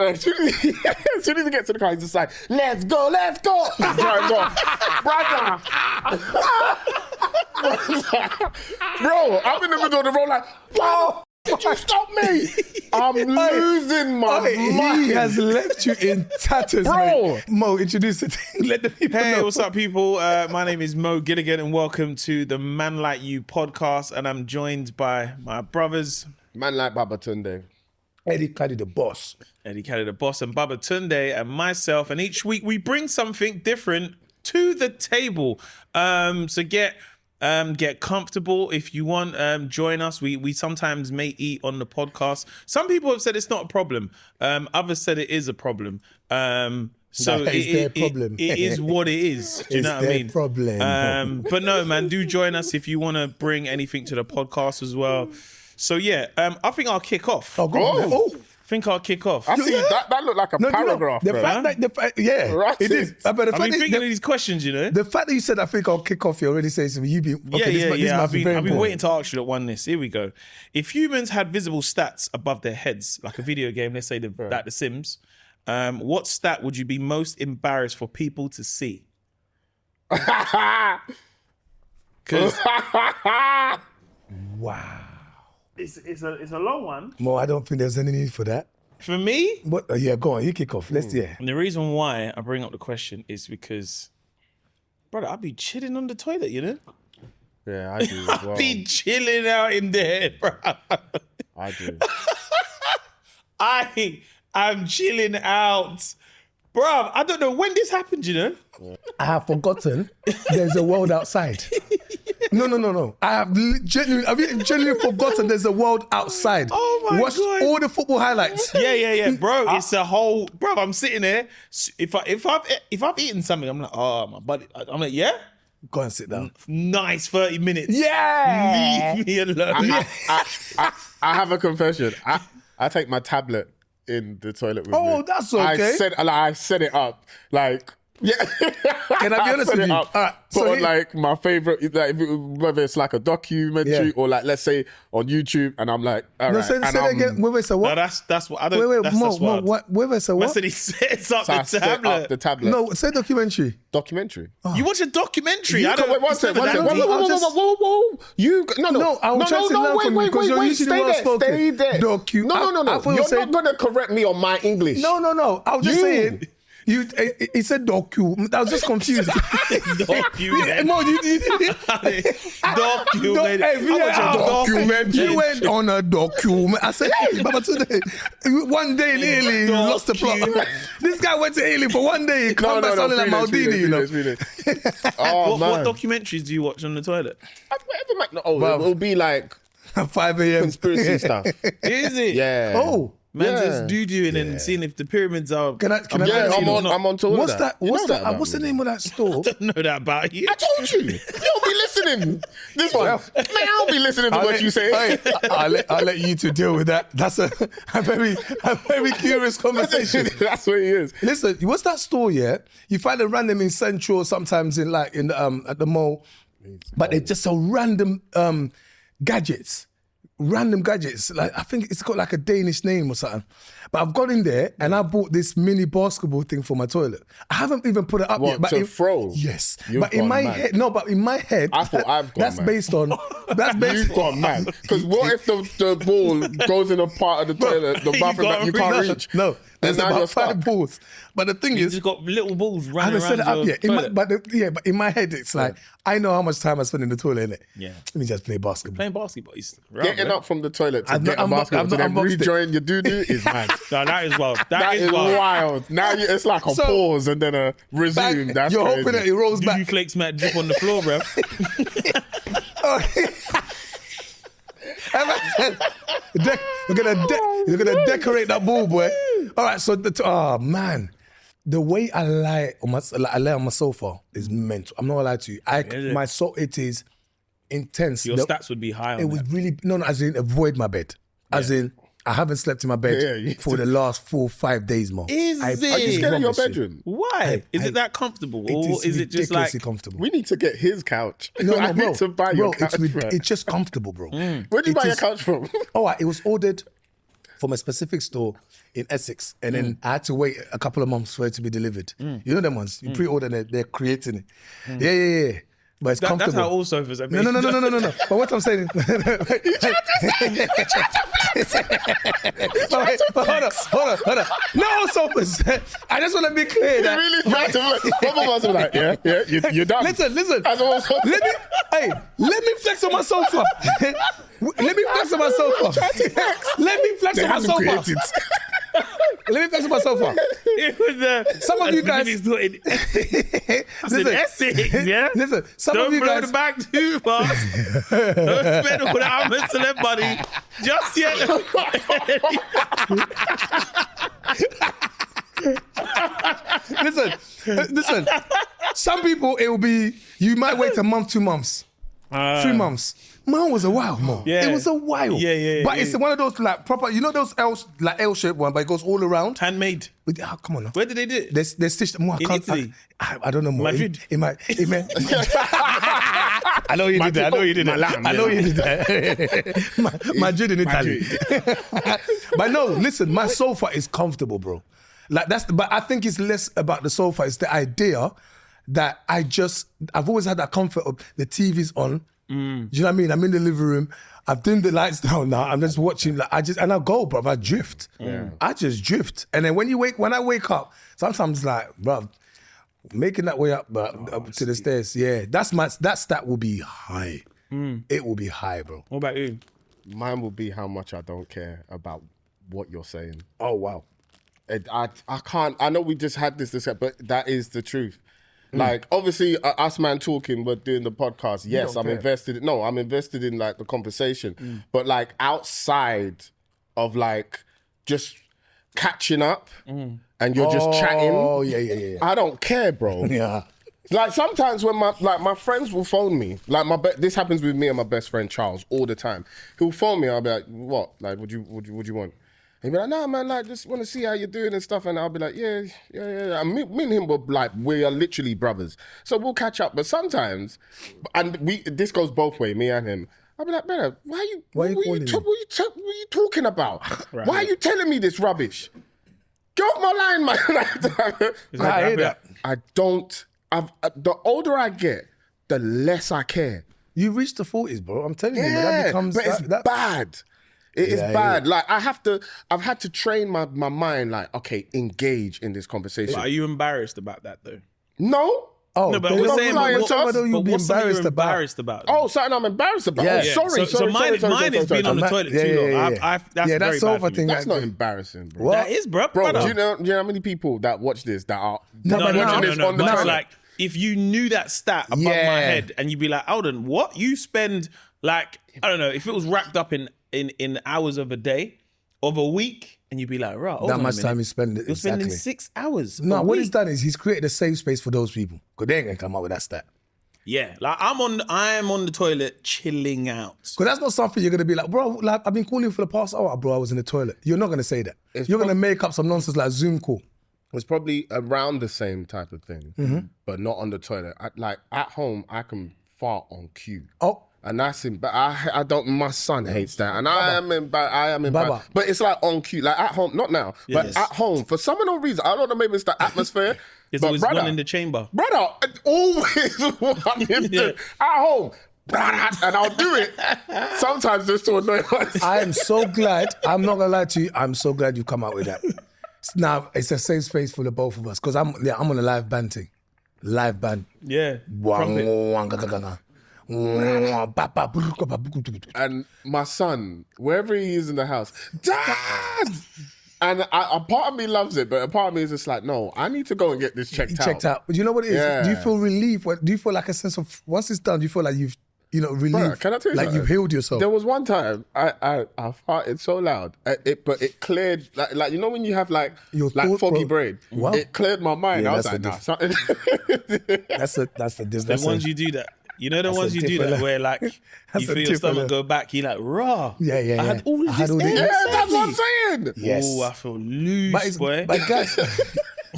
As soon as he gets to the car, he's just like, let's go. Drives off. Brother. Bro, I'm in the middle of the road like, wow, did you stop me? I'm losing my mind. He has left you in tatters, bro. Mate. Mo, introduce the thing. Let the people know. Hey, what's up, people? My name is Mo Gilligan, and welcome to the Man Like You podcast. And I'm joined by my brothers, Man like Baba Tunde. Eddie Caddy, the boss. Eddie Kelly, the boss, and Baba Tunde, and myself. And each week we bring something different to the table. So get comfortable if you want. Join us. We sometimes may eat on the podcast. Some people have said it's not a problem. Others said it is a problem. So their problem. It is what it is. Do you know what I mean? Problem. But no, man, do join us if you want to bring anything to the podcast as well. So yeah, I think I'll kick off. Oh, go on. Oh. I think I'll kick off. I see that looked like a paragraph, the bro. fact that yeah, Right. it is. But the I've fact been that, thinking of these questions, you know. the fact that you said I think I'll kick off, you already say something. You be okay. Yeah. I've been waiting to ask you that one. Here we go. If humans had visible stats above their heads, like a video game, let's say like The Sims, what stat would you be most embarrassed for people to see? Because Wow. it's a long one. Mo, I don't think there's any need for that. For me, But yeah, go on. You kick off. Let's and the reason why I bring up the question is because, brother, I'd be chilling on the toilet, you know? Yeah, I do as well. I'd be chilling out in there, bro. I do. I'm chilling out. Bro, I don't know when this happened, you know? I have forgotten there's a world outside. No. I have genuinely forgotten there's a world outside. Oh my Watched God. all the football highlights. Yeah, bro. It's a whole, bro. I'm sitting there. If I've eaten something, I'm like, oh my buddy. I'm like, yeah, Go and sit down. nice 30 minutes. Yeah. Leave me alone. I have a confession. I take my tablet in the toilet with me. Oh, that's okay. I set it up like. Yeah, Can I be honest set with it you? up, All right, put so on here- like my favorite, like, whether it's like a documentary Yeah. or like let's say on YouTube, and I'm like, all No, right. say and that again. Wait, so No, what? that's what I don't. Wait, that's Mo, what. wait, so I what? said he sets up So I the set tablet. up the tablet. No, say documentary. Documentary. You watch a documentary. I Wait, don't. one it's second. never that deep. Whoa. You No, I'll try to learn from you because you're usually stay well there. spoken. Stay there. No. I thought you're not gonna correct me on my English. No. I was just You. saying. He said docu. I was just confused. Documentary. Mo, you Documentary. Documentary. You went on a document. I said, hey, Baba, today, one day in Italy, you lost the plot. This guy went to Italy for one day. He come back sounding like Maldini, you know. Oh, What documentaries do you watch on the toilet? It'll be like 5 a.m. conspiracy stuff. Is it? Yeah. Oh, Man, Yeah. just doo-doo and then seeing if the pyramids are. can I Yeah, ask I'm you, on tour. what's that? You What's know that that? about What's the me. name of that store? know that about you. I told you. You don't be listening. This one. Man, I don't be listening to what you say. Hey, I'll let you two deal with that. That's a very curious conversation. That's what it is. Listen, what's that store? Yeah, you find it random in Central, sometimes in at the mall, but they just sell random gadgets. Random gadgets. Like I think it's got like a Danish name or something. But I've gone in there and I bought this mini basketball thing for my toilet. I haven't even put it up yet. What, to throw? Yes. You've but in gone my mad. head, but in my head, I thought I've gone that's mad. based on. That's based. You've gone mad. Because what if the ball goes in a part of the toilet, the bathroom that you can't reach? No, there's And now you're about 5 stuck. balls. But the thing You is, just got little balls I running haven't set around it up your yet. toilet. But in my head, it's like, I know how much time I spend in the toilet, innit? Yeah. Let me just play basketball. Playing basketball is Getting up from the toilet to I've get not- a basketball I've to not then unboxed it. rejoin your doo-doo is mad. No, that is wild. That is wild. wild. Now it's like a So- pause and then a resume. Back, That's you're crazy. hoping that it rolls Doo-doo back. flakes might drip on the floor, bro. You're gonna decorate that ball, boy. All right, so man, the way I lie on my sofa is mental. I'm not gonna lie to you. It is intense. Your stats would be high on It was that. really as in avoid my bed. As in I haven't slept in my bed for the last 4 or 5 days, more. Is Are you it? scared of your promise you. bedroom? Why? Is it that comfortable? Or is it just like... ridiculously comfortable? We need to get his couch. No, I bro. need to buy your couch. It's just comfortable, bro. Where'd you It buy your is- couch from? Oh, it was ordered from a specific store in Essex, and then I had to wait a couple of months for it to be delivered. You know them ones? You pre-order and they're creating it. Yeah. But it's comfortable. That's how all sofas are made. No. But what I'm saying... Hold on. No sofas. I just want to be clear that... Really? Both of us are like, yeah, you're done. Listen. Let me flex on my sofa. Let me flex on my sofa. Let me flex on my sofa. Let me flex on my sofa. It was Some of you guys... Listen, Essex, yeah? Listen, some Don't of you blow guys... the back too fast. Don't spend all that money to that money just yet. Listen. Some people, it will be... You might wait a month, 2 months, 3 months. Mine was a while, Mo. Yeah. It was a while. Yeah. But it's one of those like proper, you know those L-shaped one, but it goes all around. Handmade. Oh, come on now. Where did they do it? They stitched more. In Italy? I don't know more. Madrid? I know you did that. Milan, I know you did that. Madrid in Italy. But no, listen, my sofa is comfortable, bro. Like but I think it's less about the sofa. It's the idea that I've always had that comfort of the TV's on. Do you know what I mean? I'm in the living room. I've dimmed the lights down now. I'm just watching. And I go, bro. I drift. I just drift. And then when I wake up, sometimes like, bro, making that way up to the stairs. Yeah, that stat will be high. It will be high, bro. What about you? Mine will be how much I don't care about what you're saying. Oh wow. I can't. I know we just had this, but that is the truth. Like, obviously, us man talking, we're doing the podcast. Yes, I'm invested. I'm invested in like the conversation. But like outside of like just catching up and you're just chatting. Oh yeah. I don't care, bro. Yeah. Like sometimes when my friends will phone me, like this happens with me and my best friend Charles all the time. He'll phone me. I'll be like, what? Like, what you want? He'd be like, nah, man, like, just want to see how you're doing and stuff. And I'll be like, yeah. And me and him were like, we are literally brothers. So we'll catch up. But sometimes, and this goes both ways, me and him. I'll be like, brother, what are you talking about? Right. Why are you telling me this rubbish? Get off my line, man. I hear that. The older I get, the less I care. You reach the 40s, bro. I'm telling you, man, that becomes... but it's bad. It is bad. Like I've had to train my mind. Like, okay, engage in this conversation. But are you embarrassed about that though? No. Oh, no, but we're saying, what's something you'll be embarrassed about. Oh, something I'm embarrassed about. Yeah. Oh, sorry. Mine has been on the toilet too long. That's very bad. That's not embarrassing, bro. That is, bro. Do you know how many people that watch this that are watching this on the toilet? toilet? Like, if you knew that stat above my head, and you'd be like, Alden, what? You spend like, I don't know, if it was wrapped up in hours of a day, of a week, and you'd be like, right, that much time you spend. You're spending 6 hours. No, what he's done is he's created a safe space for those people, because they ain't gonna come up with that stat. Yeah, like I am on the toilet chilling out. Because that's not something you're gonna be like, bro. Like I've been calling you for the past hour, bro. I was in the toilet. You're not gonna say that. You're gonna make up some nonsense like a Zoom call. It's probably around the same type of thing, but not on the toilet. Like at home, I can fart on cue. Oh. And that's him, but I don't. My son hates that, and I am in bad. But it's like on cue, like at home, not now, but at home for some unknown reason. I don't know, maybe it's the atmosphere. It's always one in the chamber, brother. Always one in the at home, and I'll do it. Sometimes just to annoy myself. I am so glad. I'm not gonna lie to you. I'm so glad you come out with that. Now it's a safe space for the both of us because I'm on a live band thing, live band. Yeah. And my son, wherever he is in the house, Dad! And a part of me loves it, but a part of me is just like, no, I need to go and get this checked out. But you know what it is? Yeah. Do you feel relief? Do you feel like a sense of, once it's done, do you feel like you've, relief? Bruh, can I tell you like something? you've healed yourself? There was one time I farted so loud, but it cleared, like you know when you have like foggy brain? Wow. It cleared my mind. Yeah, I was like, nah, something. That's the The ones you do that. You know the ones you do that where like you feel your stomach go back, you're like, raw. Yeah. I had all of this Yeah, that's what I'm saying. Yes. Oh, I feel loose, boy. But guys,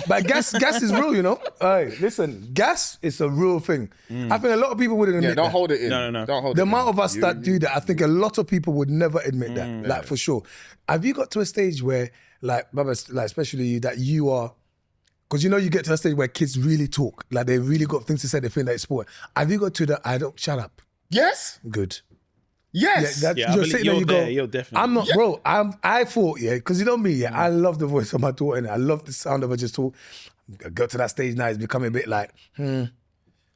But gas is real, you know. Hey, listen, gas is a real thing. I think a lot of people wouldn't admit Yeah, don't that. hold it in. No. Don't hold The it amount in. of us that do that, I think a lot of people would never admit that, like for sure. Have you got to a stage where, like, Baba, like especially you, that you are, because you know you get to a stage where kids really talk, like they really got things to say, they feel like it's sport. Have you got to the, I don't, shut up. Yes. Good. Yes. That, Yeah, I you're believe sitting there, you're you there, go, you're definitely. I'm not, bro, I thought, because you know me, I love the voice of my daughter, and I love the sound of her just talk. I got to that stage now, it's becoming a bit like,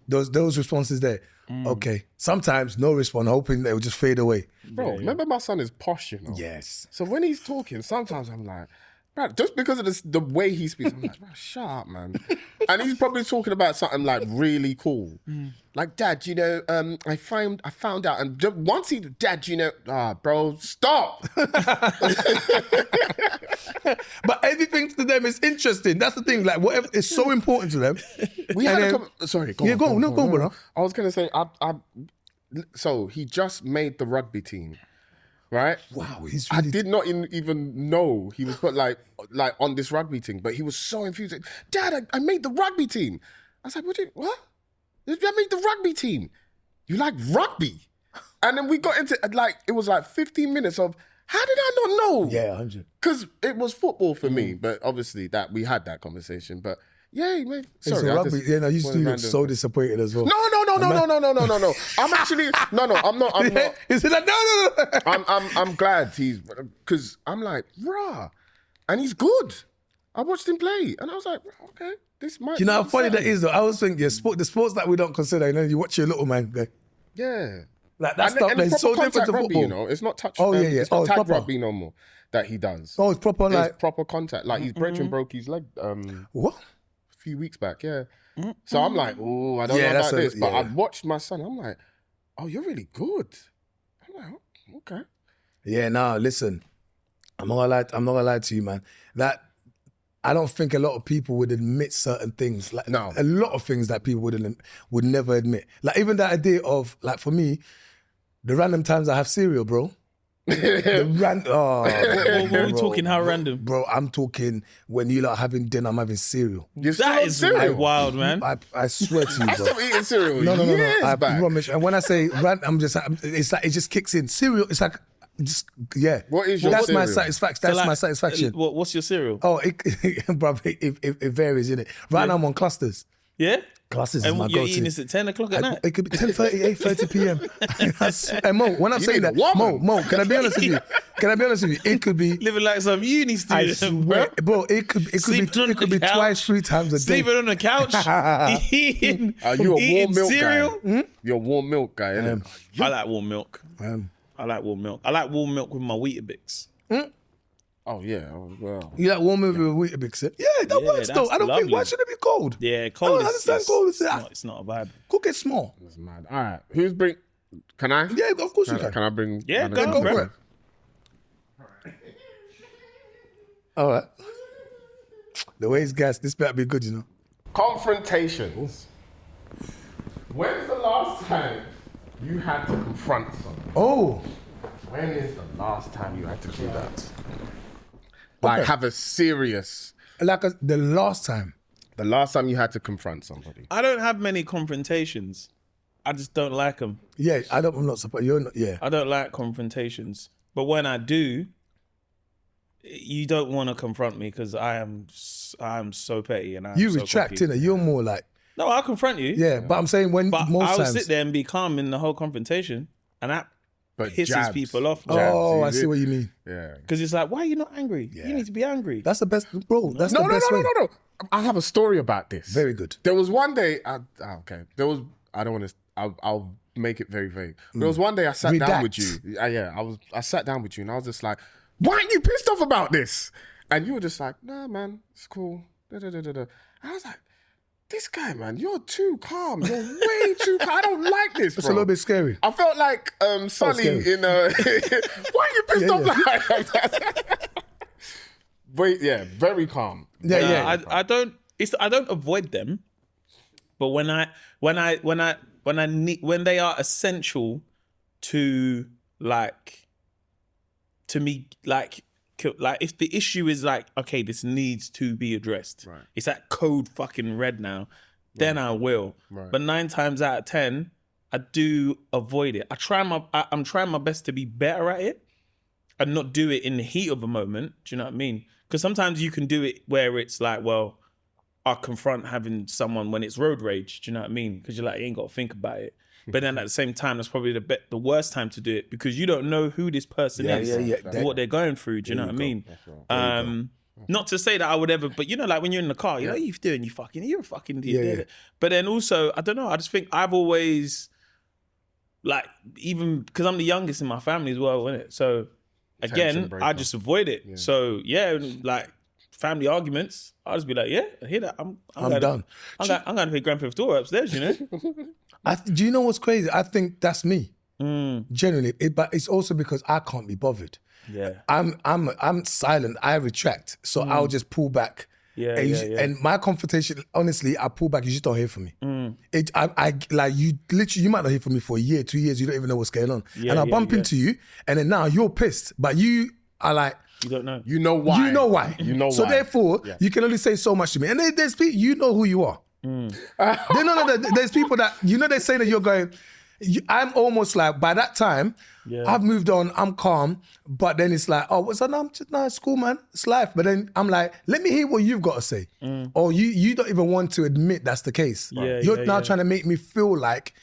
those responses there. Okay. Sometimes no response, hoping they will just fade away. Bro, remember my son is posh, you know? Yes. So when he's talking, sometimes I'm like, bro, just because of the way he speaks, I'm like, bro, shut up, man. And he's probably talking about something like really cool. Like, Dad, you know, I found out, and just once he, Dad, you know, bro, stop. But everything to them is interesting. That's the thing. Like, whatever is so important to them. We And had then- sorry, Yeah, go on, bro. I was gonna say, so he just made the rugby team, right? Wow, he's I really... did not even know he was put like on this rugby team, but he was so infused. Dad, I made the rugby team. I was like, what? I made the rugby team. You like rugby? And then we got into it was like 15 minutes of, how did I not know? Yeah, 100. Because it was football for me, but obviously that we had that conversation. But yeah, man. Sorry, So I rugby, just you look random. so disappointed as well. No. I'm actually I'm not. Is it like, no. I'm glad because I'm like, rah, and he's good. I watched him play, and I was like, okay, this might. You know how be funny that something. is though? I was thinking, the sports that we don't consider, you know, you watch your little man go, Yeah. like that And stuff it's is so proper different to contact rugby, football. you know. It's not touch. Oh, yeah. It's Oh, not it's tag proper. rugby no more that he does. Oh, it's proper like, It's proper contact. Like his brethren broke his leg what? a few weeks back. Yeah. So I'm like, oh, I don't Yeah, know that's about this, but yeah. I watched my son. I'm like, oh, you're really good. I'm like, oh, okay. Yeah, no, listen, I'm not gonna lie to you, man. That I don't think a lot of people would admit certain things. Like No. a lot of things that people would never admit. Like even that idea of, like for me, the random times I have cereal, bro. What are we talking? How random? Bro, I'm talking when you lot are having dinner, I'm having cereal. You're still That on is cereal. wild, man. I swear to you, I bro. still eating cereal. No. years I back. promise. And when I say random, it's like it just kicks in. Cereal, it's like just What is your That's my cereal? satisfaction. So That's like, my satisfaction. What's your cereal? Oh, it varies, innit? Right now I'm on clusters. Yeah? Clusters is And my you're go-to. eating this at 10 o'clock at night? It could be 10:30, 8:30 p.m. And Mo, when I'm saying need a that, woman. Mo, can I be honest with you? It could be. Living like some uni I student, swear, bro. It could Sleeping on the be couch. twice, 3 times a day. Sleeping on the couch, eating, Are you a warm eating milk cereal. guy? You're a warm milk guy, innit? I like warm milk. Um, I like warm milk. I like warm milk with my Weetabix. Oh, yeah. Oh, well. You like warm milk with a big sip? Yeah, that Yeah, works though. that's I don't think. Why lovely. should it be cold? Yeah, cold. I don't understand cold. It's not a vibe. Cook it small. That's mad. All right. Who's bring... Can I? Yeah, of course you can. Can I bring... Yeah, another go Go one? for it. All right. The way it's gassed, this better be good, you know. Confrontations. When's the last time you had to confront someone? Oh, When is the last time you had to do that? Like, have a serious... the last time. The last time you had to confront somebody. I don't have many confrontations. I just don't like them. Yeah, I'm not surprised. You're not. Yeah. I don't like confrontations. But when I do, you don't want to confront me because I am so petty and I'm You so retract, cocky. innit? You're more like, No, I'll confront you. yeah. But I'm saying when But most I'll times. sit there and be calm in the whole confrontation, and that But pisses jabs. people off. Jabs. Oh, I See, see what you mean. Yeah. Because it's like, why are you not angry? You need to be angry. That's the best, bro. That's No, the no, best no, way. no, no, no. I have a story about this. Very good. There was one day, okay. There was, I don't want to, I'll make it very vague. There was one day I sat down with Redact. you. I sat down with you and I was just like, why aren't you pissed off about this? And you were just like, nah, man, it's cool. Da, da, da, da, da. I was like, this guy, man, you're too calm. You're way too calm. I don't like this, bro. It's a little bit scary. I felt like Sully scary. in why are you pissed off like that? Wait, yeah, very calm. Yeah, yeah. I don't avoid them, but when they are essential to me, like like if the issue is like, okay, this needs to be addressed. Right. It's that code fucking red now. Then I will. Right. But 9 times out of 10, I do avoid it. I'm trying my best to be better at it and not do it in the heat of a moment. Do you know what I mean? Because sometimes you can do it where it's like, well, I'll confront having someone when it's road rage. Do you know what I mean? Because you're like, you ain't got to think about it. But then at the same time, that's probably the worst time to do it because you don't know who this person is or what they're going through. Do you know what I mean? Not to say that I would ever, but you know, like when you're in the car, you know, you're doing, you're a fucking idiot. Yeah. But then also, I don't know, I just think I've always, like, even because I'm the youngest in my family as well, isn't it? So again, I just avoid it. Yeah. So yeah, like family arguments, I'll just be like, yeah, I hear that. I'm done. I'm going to pay Grand Theft Auto upstairs, you know? Do you know what's crazy? I think that's me. Generally, but it's also because I can't be bothered. Yeah, I'm silent. I retract, so I'll just pull back. And my confrontation, honestly, I pull back. You just don't hear from me. I like you. Literally, you might not hear from me for a year, 2 years. You don't even know what's going on, and I'll bump into you, and then now you're pissed, but you are like. You don't know. You know why. You know why. You know why. So therefore, you can only say so much to me. And there's people, you know who you are. There's people that, you know, they say that you're going, I'm almost like, by that time, I've moved on, I'm calm, but then it's like, oh, what's that? No, it's cool, man. It's life. But then I'm like, let me hear what you've got to say. Or you don't even want to admit that's the case. You're now trying to make me feel like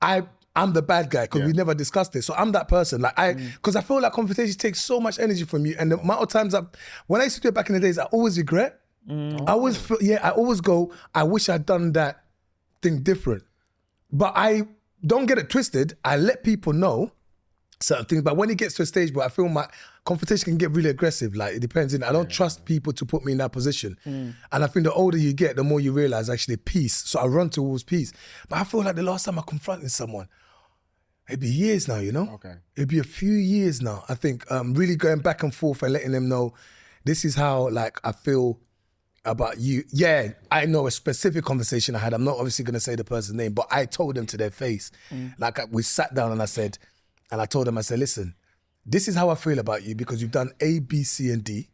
I'm the bad guy because we never discussed it. So I'm that person. Like because I feel like confrontation takes so much energy from you. And the amount of times when I used to do it back in the days, I always regret. I always feel, I always go, I wish I'd done that thing different. But I don't get it twisted. I let people know certain things. But when it gets to a stage where I feel my confrontation can get really aggressive, like it depends. I don't trust people to put me in that position. And I think the older you get, the more you realize actually peace. So I run towards peace. But I feel like the last time I confronted someone, it'd be years now, you know? Okay. It'd be a few years now. I think really going back and forth and letting them know this is how like I feel about you. Yeah, I know a specific conversation I had. I'm not obviously going to say the person's name, but I told them to their face. Like we sat down and I told them, I said, listen, this is how I feel about you because you've done A, B, C, and D.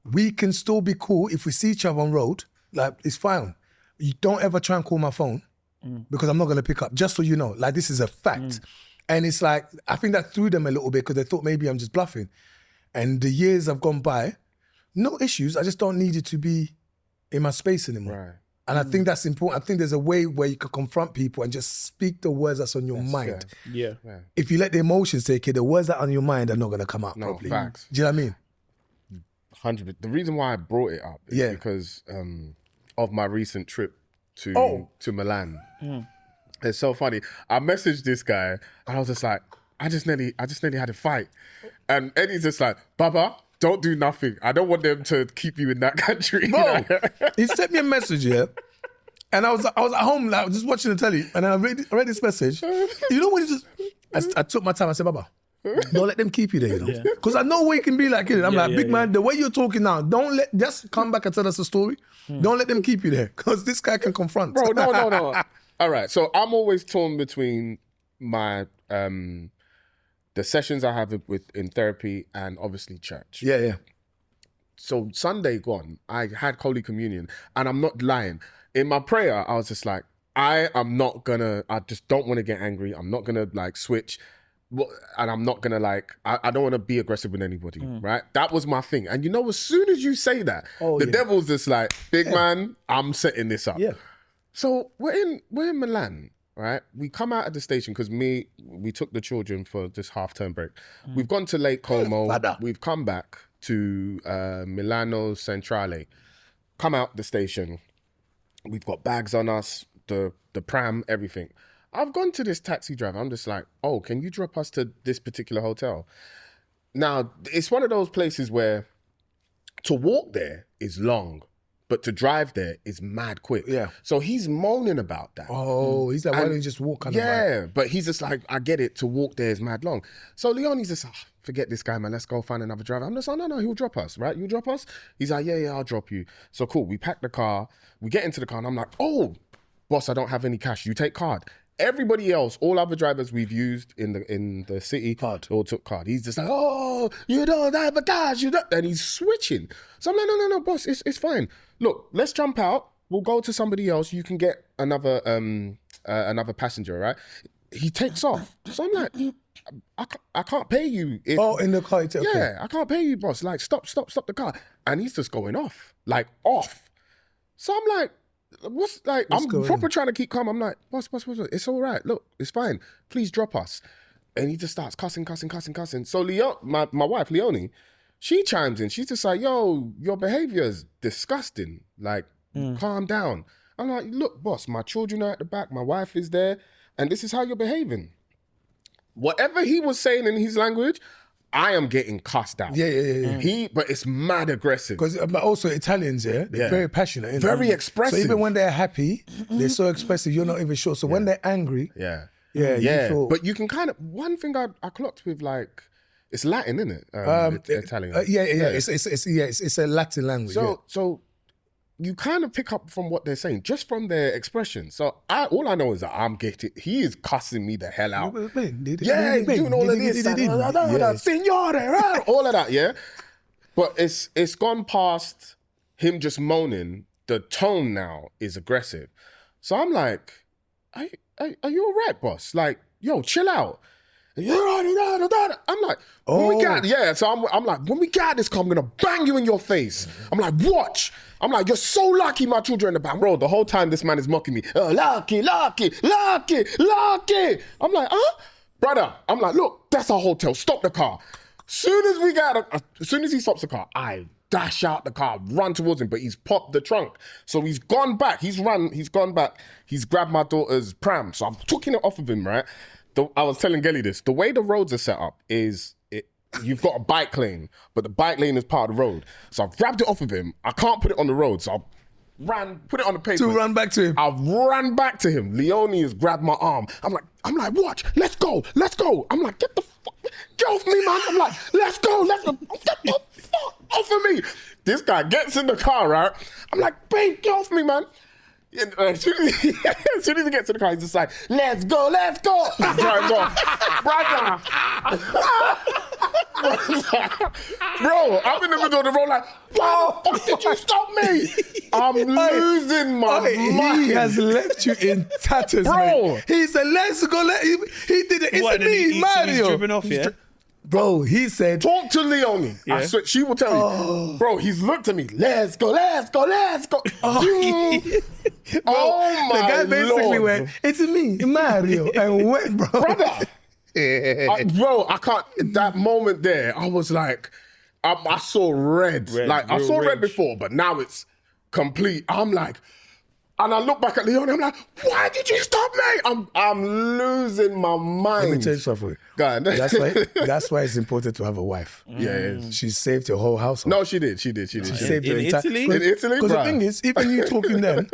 We can still be cool if we see each other on road. Like, it's fine. You don't ever try and call my phone because I'm not going to pick up, just so you know. Like, this is a fact. And it's like, I think that threw them a little bit because they thought maybe I'm just bluffing. And the years have gone by, no issues. I just don't need you to be in my space anymore. Right. And I think that's important. I think there's a way where you can confront people and just speak the words that's on your mind. Yeah. If you let the emotions take it, the words that are on your mind are not going to come out properly. Facts. Do you know what I mean? 100%. The reason why I brought it up is because of my recent trip to Milan. It's so funny. I messaged this guy and I was just like, I just nearly had a fight. And Eddie's just like, Baba, don't do nothing. I don't want them to keep you in that country. Bro, he sent me a message, and I was at home, like, just watching the telly, and I read this message. You know when I took my time, I said, Baba, don't let them keep you there, you know? Because I know what you can be like. I'm like, big man, the way you're talking now, just come back and tell us a story. Don't let them keep you there, because this guy can confront. Bro, no. All right, so I'm always torn between my... the sessions I have in therapy and obviously church. Yeah. So Sunday gone, I had Holy Communion, and I'm not lying. In my prayer, I was just like, I just don't want to get angry. I'm not gonna like switch. And I'm not gonna like, I don't want to be aggressive with anybody, right? That was my thing. And you know, as soon as you say that, the devil's just like, big man, I'm setting this up. Yeah. So we're in Milan. Right, we come out of the station because we took the children for this half-term break. We've gone to Lake Como. We've come back to Milano Centrale. Come out the station. We've got bags on us, the pram, everything. I've gone to this taxi driver. I'm just like, oh, can you drop us to this particular hotel? Now, it's one of those places where to walk there is long. But to drive there is mad quick. Yeah. So he's moaning about that. Oh, he's like, why don't you just walk? But he's just like, I get it, to walk there is mad long. So Leonie's just, forget this guy, man, let's go find another driver. I'm just like, no, he'll drop us, right? You'll drop us? He's like, yeah, I'll drop you. So cool, we pack the car, we get into the car, and I'm like, oh, boss, I don't have any cash, you take card. everybody else, all other drivers we've used in the city, Card. all took card. He's just like, oh, you don't have a card, you don't, and he's switching. So I'm like, no, boss, it's fine. Look, let's jump out. We'll go to somebody else. You can get another passenger, right? He takes off. So I'm like, I can't pay you. In the car. Okay. Yeah, I can't pay you, boss. Like, stop the car. And he's just going off. Like, off. So I'm like, I'm proper trying to keep calm. I'm like, boss, it's all right. Look, it's fine. Please drop us. And he just starts cussing. So my wife, Leonie, she chimes in. She's just like, yo, your behavior's disgusting. Like, calm down. I'm like, look, boss, my children are at the back. My wife is there. And this is how you're behaving. Whatever he was saying in his language, I am getting cussed out. Yeah. But it's mad aggressive. Because but also Italians, they're very passionate. You know? Very expressive. So even when they're happy, they're so expressive, you're not even sure. So when they're angry, you feel... But you can kind of, one thing I clocked with, like, it's Latin, isn't it? Italian. It's a Latin language. So you kind of pick up from what they're saying, just from their expression. So all I know is that he is cussing me the hell out. Yeah, doing all of this. Signore, all of that, yeah? But it's gone past him just moaning. The tone now is aggressive. So I'm like, are you all right, boss? Like, yo, chill out. I'm like, when we get, so I'm like, when we get this car, I'm gonna bang you in your face. I'm like, watch. I'm like, you're so lucky my children in the back. Bro, the whole time this man is mocking me. Oh, lucky. I'm like, huh? Brother, I'm like, look, that's our hotel. Stop the car. As soon as he stops the car, I dash out the car, run towards him, but he's popped the trunk. So he's gone back. He's gone back. He's grabbed my daughter's pram. So I'm taking it off of him, right? I was telling Gelly this. The way the roads are set up is you've got a bike lane, but the bike lane is part of the road. So I've grabbed it off of him. I can't put it on the road, so I put it on the pavement. To run back to him. I've run back to him. Leonie has grabbed my arm. I'm like, watch, let's go. I'm like, get off me, man. I'm like, let's go. Get the fuck off of me. This guy gets in the car, right? I'm like, babe, get off me, man. And as soon as he gets to the car, he's just like, let's go. He drives off. Brother. Bro, I'm in the middle of the road like, why the fuck did you stop me? I'm losing my mind. He has left you in tatters, bro. Man. He said, let's go. He did it. It's me, Mario. He's driven off, yeah? Bro, he said... Talk to Leonie. Yeah. I swear, she will tell you. Bro, he's looked at me. Let's go. Oh my The guy basically went, it's me, Mario, and went, bro. Brother. I can't... That moment there, I was like... I saw red. Like, I saw red before, but now it's complete. I'm like... And I look back at Leonie, I'm like, why did you stop me? I'm losing my mind. Let me tell you something. God. That's why it's important to have a wife. Yeah. She saved your whole household. No, she did. She saved in Italy? In Italy, because the thing is, even you talking then,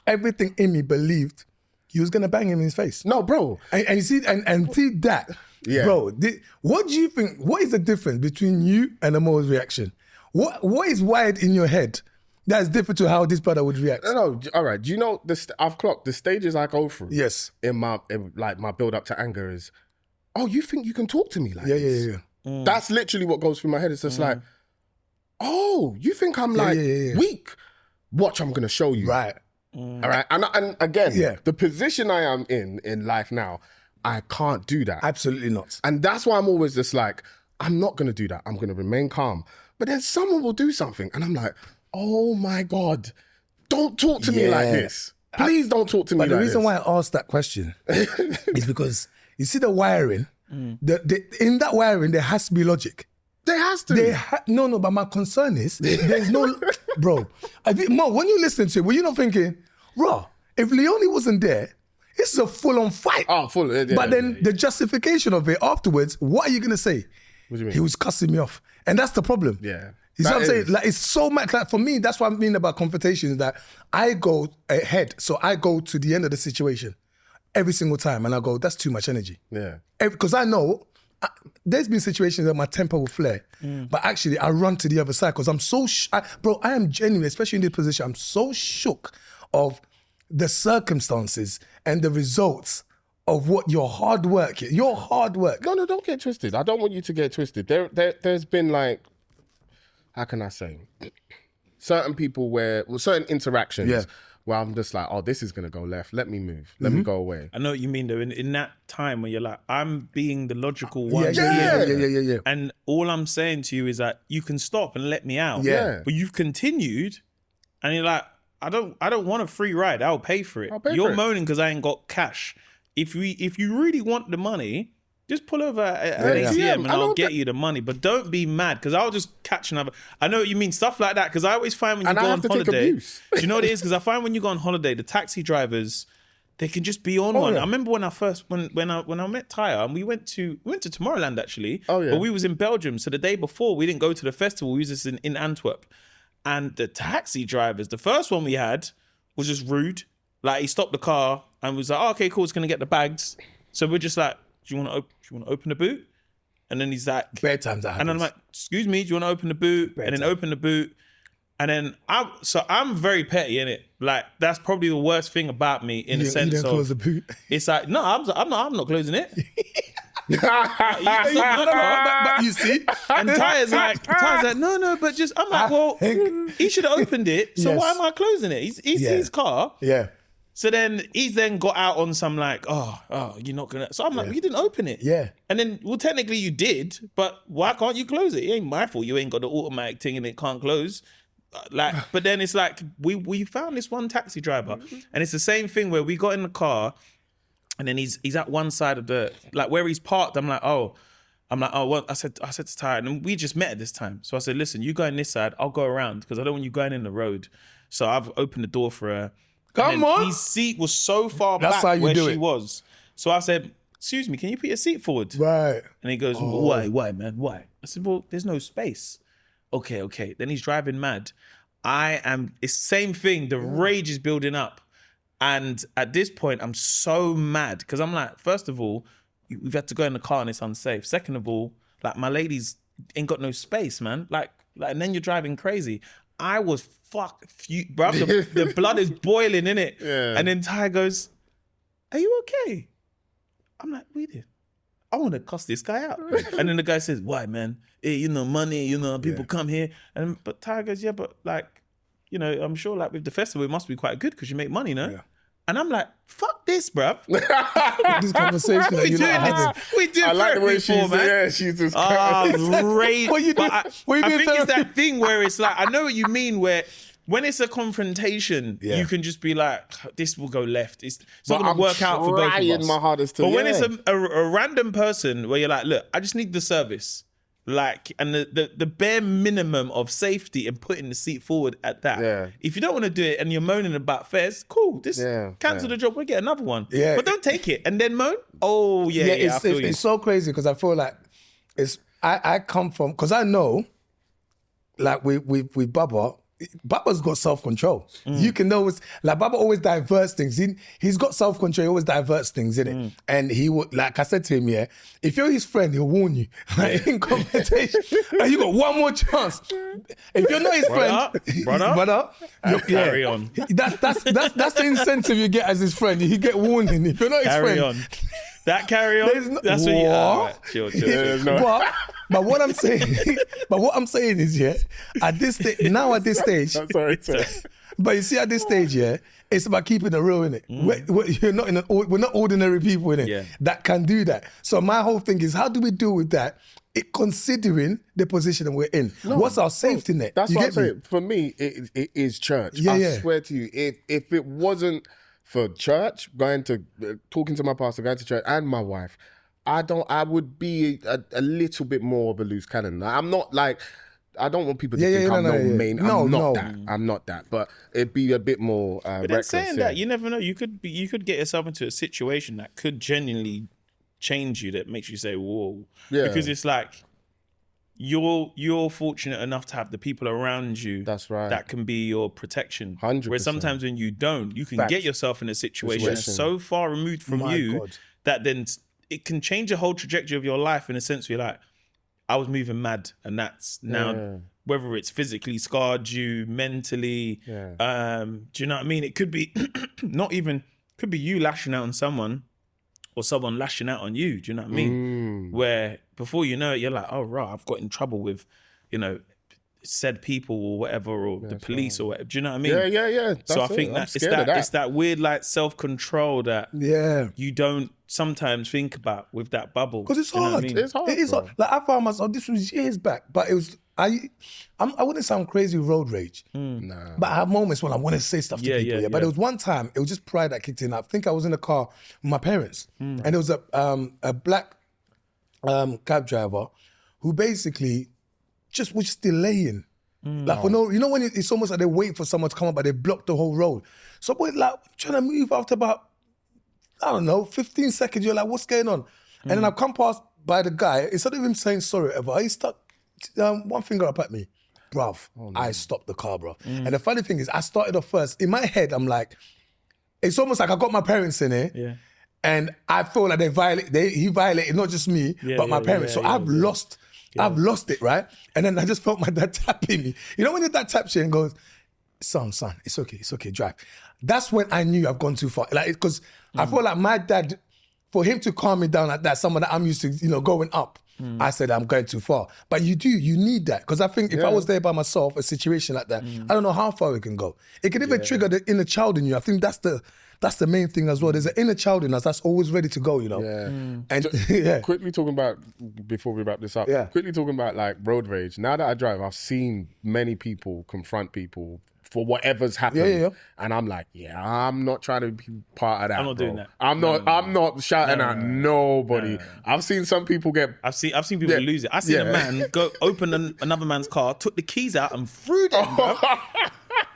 everything in me believed you was going to bang him in his face. No, bro. And you see, and see that, bro, what do you think, what is the difference between you and Amo's reaction? What is wired in your head that's different to how this brother would react? No, all right. Do you know I've clocked the stages I go through? Yes. In my build up to anger is, oh, you think you can talk to me like this? Yeah. That's literally what goes through my head. It's just like, oh, you think I'm weak? Watch, I'm gonna show you. Right. All right. And again, the position I am in life now, I can't do that. Absolutely not. And that's why I'm always just like, I'm not gonna do that. I'm gonna remain calm. But then someone will do something, and I'm like, oh my God, don't talk to me like this. Please don't talk to me like this. But the reason why I asked that question is because you see the wiring, in that wiring, there has to be logic. There has to. No, but my concern is, there's no, bro, Mo, when you listen to it, were you not thinking, bro, if Leonie wasn't there, it's a full-on fight. Oh, full. But then the justification of it afterwards, what are you going to say? What do you mean? He was cussing me off. And that's the problem. Yeah. You see what I'm saying? Like, it's so much. Like, for me, that's what I mean about confrontation, is that I go ahead. So I go to the end of the situation every single time, and I go, that's too much energy. Yeah. Because I know there's been situations that my temper will flare, but actually I run to the other side because I'm so, bro, I am genuinely, especially in this position, I'm so shook of the circumstances and the results of what your hard work. No, don't get twisted. I don't want you to get twisted. There's been like, how can I say, certain people certain interactions where I'm just like, oh, this is gonna go left. Let me move. Let me go away. I know what you mean though. In that time where you're like, I'm being the logical one. Yeah. And all I'm saying to you is that you can stop and let me out. Yeah. But you've continued, and you're like, I don't want a free ride. I'll pay for it. You're moaning because I ain't got cash. If you really want the money, just pull over at ATM and I'll get you the money. But don't be mad because I'll just catch another. I know what you mean, stuff like that. Because I always find when you go on holiday, do you know what it is? Because I find when you go on holiday, the taxi drivers, they can just be on one. Yeah. I remember when I first when I met Tyre and we went to Tomorrowland actually. Oh yeah. But we was in Belgium, so the day before we didn't go to the festival. We was just in Antwerp, and the taxi drivers, the first one we had was just rude. Like he stopped the car and was like, oh, okay, cool, it's gonna get the bags. So we're just like, do you want to open the boot? And then he's like, bedtimes that happens. And I'm like, excuse me, do you want to open the boot? And then open the boot. And then I'm very petty in it. Like that's probably the worst thing about me in the sense of close the boot. It's like, no, I'm not closing it. But you see, and Tyre's like, no, but just I'm like, well, he should have opened it. So why am I closing it? He's his car. Yeah. So then he's got out on some like, oh, you're not gonna. So I'm like, well, you didn't open it. Yeah. And then, well, technically you did, but why can't you close it? It ain't my fault. You ain't got the automatic thing and it can't close. But then it's like we found this one taxi driver, and it's the same thing where we got in the car, and then he's at one side of the like where he's parked. I'm like, well, I said to Tyre, and we just met at this time. So I said, listen, you go in this side, I'll go around because I don't want you going in the road. So I've opened the door for her. Come on. His seat was so far back where she was. So I said, excuse me, can you put your seat forward? Right. And he goes, why, man? Why? I said, well, there's no space. Okay. Then he's driving mad. It's the same thing. The rage is building up. And at this point, I'm so mad because I'm like, first of all, we've had to go in the car and it's unsafe. Second of all, like my ladies ain't got no space, man. Like, and then you're driving crazy. I was bro. The blood is boiling in it. Yeah. And then Ty goes, are you okay? I'm like, we did. I want to cuss this guy out. And then the guy says, why, man? Hey, money, people come here. But Ty goes, yeah, but like, I'm sure like with the festival, it must be quite good because you make money, no? Yeah. And I'm like, fuck this, bruv. This conversation that you're not having. We did I like the way before, man. Yeah, she's just Great. What you do? I think it's that thing where it's like, I know what you mean where when it's a confrontation, you can just be like, this will go left. It's not going to work out for both of us. My hardest to, but when it's a random person where you're like, look, I just need the service. Like, and the bare minimum of safety and putting the seat forward at that. Yeah. If you don't want to do it and you're moaning about fares, cool. Just cancel the job. We'll get another one. Yeah. But don't take it and then moan. Oh, yeah. It's so crazy because I feel like I come from, because I know, like with Baba's got self-control. You can always, like Baba always diverts things. He's got self-control, he always diverts things, innit? And he would, like I said to him, if you're his friend, he'll warn you. Like in confrontation, and you got one more chance. If you're not his brother, carry on. That's the incentive you get as his friend. You get warning. If you're not his friend. On. That carry on. That's what you right, chill. But what I'm saying is, at this stage, sorry. But you see, at this stage, it's about keeping it real, innit? We're not ordinary people, innit? That can do that. So my whole thing is, how do we deal with that? Considering the position that we're in, what's our safety net? That's what I'm saying. For me, it is church. I swear to you, if it wasn't for church, talking to my pastor, going to church, and my wife, I would be a little bit more of a loose cannon. I'm not like, I don't want people to think I'm not that. But it'd be a bit more reckless. Saying that, you never know. You could get yourself into a situation that could genuinely change you, that makes you say, whoa. Yeah. Because it's like, you're fortunate enough to have the people around you that can be your protection. 100%. Where sometimes when you don't, you can get yourself in a situation that's so far removed from that then it can change the whole trajectory of your life in a sense where you're like, I was moving mad and that's now whether it's physically scarred you, mentally. Yeah. Do you know what I mean? It could be could be you lashing out on someone or someone lashing out on you. Do you know what I mean? Where before you know it, you're like, oh, right, I've got in trouble with, said people or whatever, or the police or whatever. Do you know what I mean? Yeah. So I think that it's that weird like self-control that you don't sometimes think about with that bubble. Because it's Do you know hard. what I mean? It's hard. It is hard. Like I found myself, this was years back, but it was, I wouldn't sound crazy with road rage. Nah. But I have moments when I want to say stuff to people. But there was one time, it was just pride that kicked in. I think I was in the car with my parents, and there was a black cab driver who basically was just delaying. Like for no, when it's almost like they're waiting for someone to come up, but they blocked the whole road. So we're like trying to move after about, I don't know, 15 seconds. You're like, what's going on? And then I come past by the guy. Instead of him saying sorry, he stuck one finger up at me. Bruv, I stopped the car, bro. And the funny thing is, I started off first. In my head, I'm like, it's almost like I got my parents in here. Yeah. And I feel like he violated not just me, but my parents. So I've lost it, right? And then I just felt my dad tapping me. You know when your dad taps you and goes, son, it's okay, drive. That's when I knew I've gone too far. Like, because I feel like my dad, for him to calm me down like that, someone that I'm used to, going up, I said I'm going too far. But you need that. Because I think if I was there by myself, a situation like that, I don't know how far it can go. It can even trigger the inner child in you. I think that's the main thing as well. There's an inner child in us that's always ready to go, Yeah. And Quickly talking about, before we wrap this up, quickly talking about like road rage. Now that I drive, I've seen many people confront people for whatever's happened. And I'm like, I'm not trying to be part of that. I'm not doing that. I'm not shouting at nobody. I've seen some people get... I've seen people lose it. I seen a man go open another man's car, took the keys out and threw them, bro.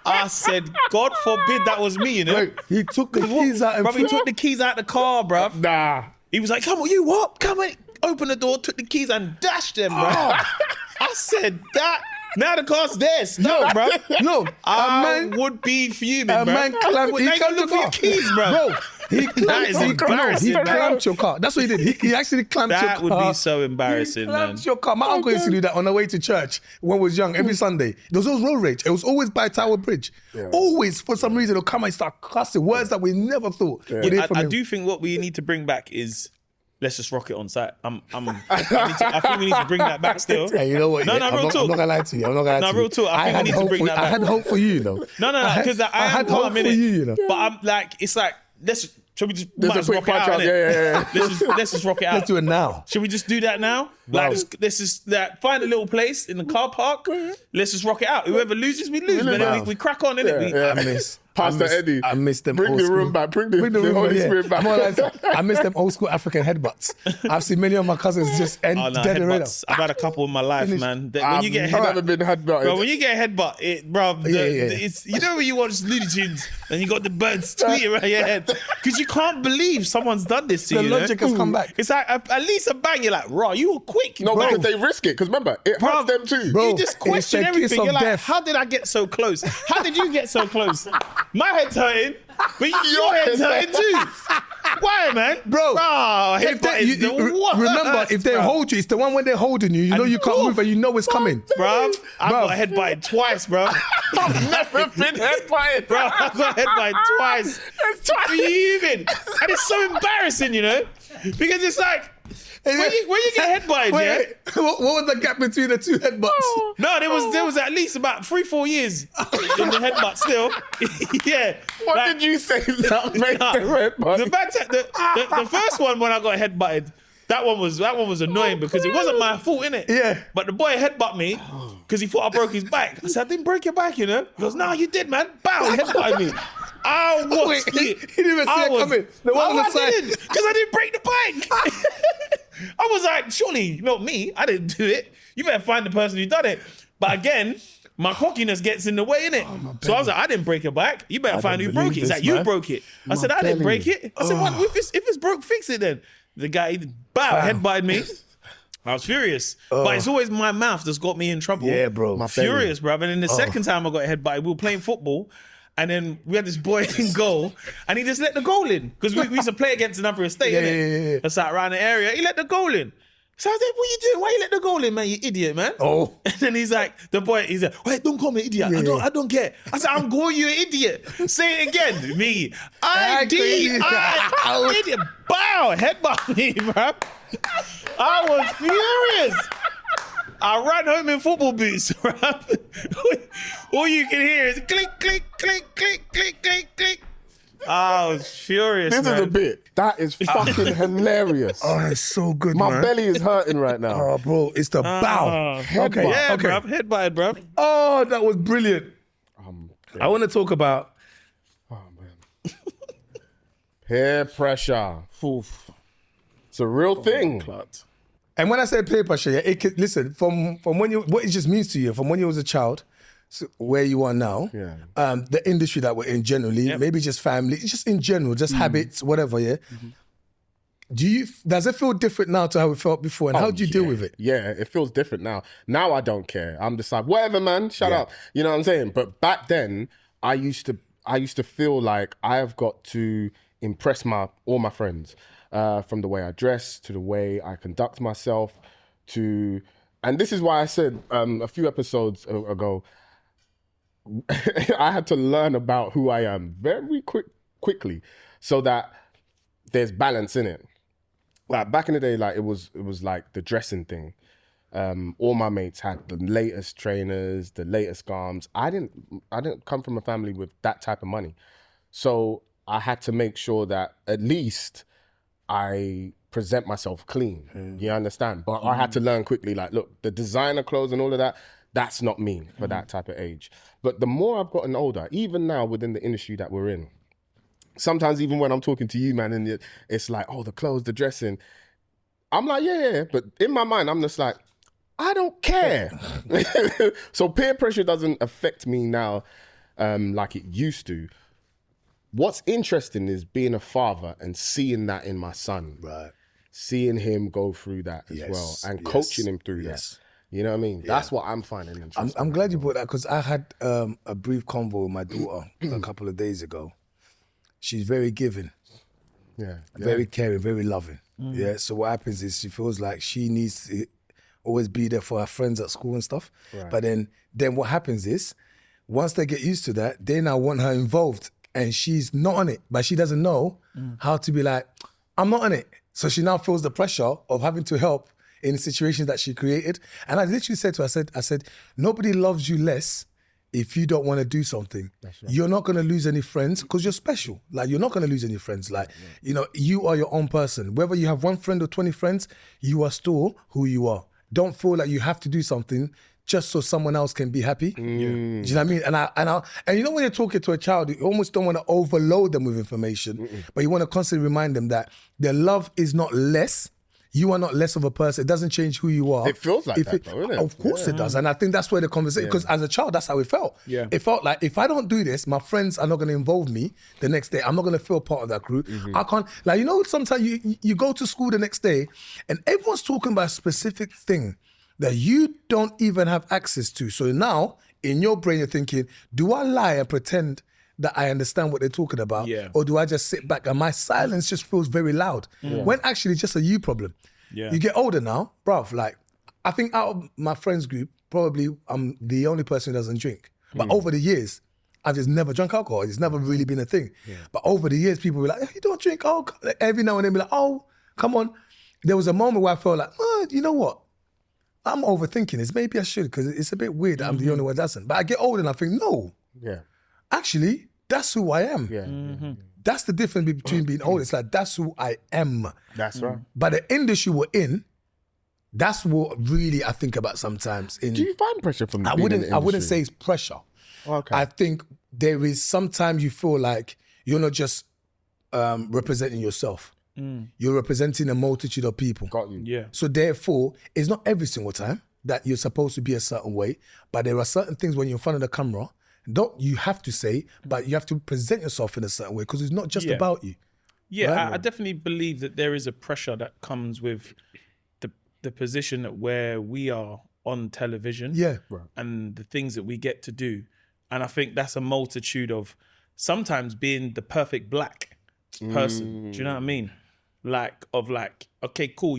I said, God forbid that was me, Wait, he took the keys out and he took the keys out of the car, bro. Nah. He was like, come on, you what? Come on. Open the door, took the keys and dashed them, bro. I said, that... Now the car's there. Stop, bro. No, I would be fuming, a bro. man clamped. He clamped your car. Keys, bro. He clamped. He clamped your car. That's what he did. He actually clamped your car. That would be so embarrassing, man. Clamped your car. My uncle used to do that on the way to church when we was young. Every Sunday, there was always road rage. It was always by Tower Bridge. Always, for some reason, they'll come and start cussing words that we never thought. I do think what we need to bring back is, let's just rock it on site. I think we need to bring that back still. Hey, you know what? No, real talk. I'm not gonna lie to you. Real talk. I think we need to bring that back. I had hope for you, though. No, because I had hope for you, But I'm like, it's like, should we just rock it out? Yeah. Let's just rock it out. Let's do it now. Should we just do that now? Like, let's just find a little place in the car park. Let's just rock it out. Whoever loses, we lose. But then we crack on, innit? Pastor Eddie. I miss them. Bring the room back. Bring the Holy Spirit back. I miss them old school African headbutts. I've seen many of my cousins just dead and red. I've had a couple in my life, man. When you get I've never been headbutted. Bro, when you get a headbutt, it's you know when you watch Looney Tunes and you got the birds tweeting around your head because you can't believe someone's done this to you. The logic has come back. It's like at least a bang. You're like, raw. You were quick. No, bro. because they risk it. Because remember, it hurts them too. Bro, you just question everything. You're like, how did I get so close? How did you get so close? My head's hurting. But your head's hurting too. Why, man? Bro, remember, if they hold you, it's the one when they're holding you, you know you can't move and you know it's coming. Bro, I got headbutted twice, bro. I've never been headbutted. Bro, I got headbutted twice. Fuming. And it's so embarrassing, because it's like, when you get headbutted, what was the gap between the two headbutts? No, there was at least about 3-4 years in the headbutt still. Yeah. What did you say that made the headbutt? The fact that the first one when I got headbutted, that one was annoying because it wasn't my fault, innit? Yeah. But the boy headbutted me because he thought I broke his back. I said, I didn't break your back, He goes, no, you did, man. Bow, he headbutted me. I watched it. He didn't even see it coming. The one on the side. Because I didn't break the back. I was like, surely not me. I didn't do it. You better find the person who done it. But again, my cockiness gets in the way, innit? So I was like, I didn't break your back. You better find who broke it. He's like, you broke it. I said, I didn't break it. I said, well, if it's broke, fix it then. The guy, headbutted me. I was furious. But it's always my mouth that's got me in trouble. Yeah, bro. Furious, bro. And then the second time I got headbutted, we were playing football. And then we had this boy in goal, and he just let the goal in. Because we used to play against another estate, innit? Yeah. That's like around the area. He let the goal in. So I was like, what you doing? Why you let the goal in, man? You idiot, man. Oh. And then he's like, wait, don't call me idiot. I don't care. I said, I'm going, you idiot. Say it again. Me. I idiot. Bow. Headbutt me, bro. I was furious. I ran home in football boots, bro. All you can hear is click, click, click, click, click, click, click. I was furious, This man. is a bit. That is fucking hilarious. Oh, it's so good, My man. belly is hurting right now. Oh, bro, it's the bow. Okay, Yeah, okay. bruv. Headbutted, bruv. Oh, that was brilliant. I want to talk about Peer pressure. Oof. It's a real thing. And when I say peer pressure, yeah, it could, listen, from when you, what it just means to you, from when you was a child, so where you are now, Yeah. The industry that we're in generally, maybe just family, just in general, just habits, whatever, yeah. Does it feel different now to how it felt before? And how do you deal with it? Yeah, it feels different now. Now I don't care. I'm just like, whatever, man, shut up. You know what I'm saying? But back then, I used to feel like I've got to impress all my friends, from the way I dress to the way I conduct myself and this is why I said a few episodes ago, I had to learn about who I am very quickly so that there's balance in it. Like back in the day, like it was like the dressing thing. All my mates had the latest trainers, the latest garms. I didn't come from a family with that type of money. So I had to make sure that at least I present myself clean. You understand? But I had to learn quickly, like, look, the designer clothes and all of that, that's not me for that type of age. But the more I've gotten older, even now within the industry that we're in, sometimes even when I'm talking to you, man, and it's like, oh, the clothes, the dressing, I'm like, yeah. But in my mind, I'm just like, I don't care. So peer pressure doesn't affect me now like it used to. What's interesting is being a father and seeing that in my son. Right. Seeing him go through that as well and coaching him through that. You know what I mean? That's what I'm finding interesting. I'm glad you brought that because I had a brief convo with my daughter a couple of days ago. She's very giving, very caring, very loving. Yeah. So what happens is she feels like she needs to always be there for her friends at school and stuff. Right. But then what happens is once they get used to that, they now want her involved and she's not on it, but she doesn't know how to be like, I'm not on it. So she now feels the pressure of having to help in the situation that she created. And I literally said to her, I said, nobody loves you less if you don't want to do something. Right. You're not going to lose any friends because you're special. Like, you're not going to lose any friends. Like, you know, you are your own person. Whether you have 1 friend or 20 friends, you are still who you are. Don't feel like you have to do something just so someone else can be happy. Do you know what I mean? And you know when you're talking to a child, you almost don't want to overload them with information, but you want to constantly remind them that their love is not less. You are not less of a person. It doesn't change who you are. It feels like that, though, isn't it? Of course it does. And I think that's where the conversation, because as a child, that's how it felt. Yeah. It felt like if I don't do this, my friends are not going to involve me the next day. I'm not going to feel part of that group. I can't, like, you know, sometimes you go to school the next day and everyone's talking about a specific thing that you don't even have access to. So now, in your brain, you're thinking, do I lie and pretend that I understand what they're talking about? Yeah. Or do I just sit back and my silence just feels very loud? When actually it's just a you problem. Yeah. You get older now, bruv, like, I think out of my friends group, probably I'm the only person who doesn't drink. But over the years, I've just never drunk alcohol. It's never really been a thing. But over the years, people were like, you don't drink alcohol. Like, every now and then be like, oh, come on. There was a moment where I felt like, you know what? I'm overthinking this. Maybe I should, because it's a bit weird that I'm the only one that doesn't. But I get older and I think, no, actually, that's who I am. That's the difference between being old. It's like, that's who I am. That's right. But the industry we're in, that's what really I think about sometimes. Do you find pressure from being in the industry? I wouldn't say it's pressure. Okay. I think there is sometimes you feel like you're not just representing yourself. You're representing a multitude of people. Got you. Yeah. So therefore, it's not every single time that you're supposed to be a certain way, but there are certain things when you're in front of the camera, don't you have to say, but you have to present yourself in a certain way because it's not just about you. Yeah, Right. I definitely believe that there is a pressure that comes with the position that where we are on television. Yeah. And the things that we get to do. And I think that's a multitude of sometimes being the perfect black person. Do you know what I mean? Okay, cool.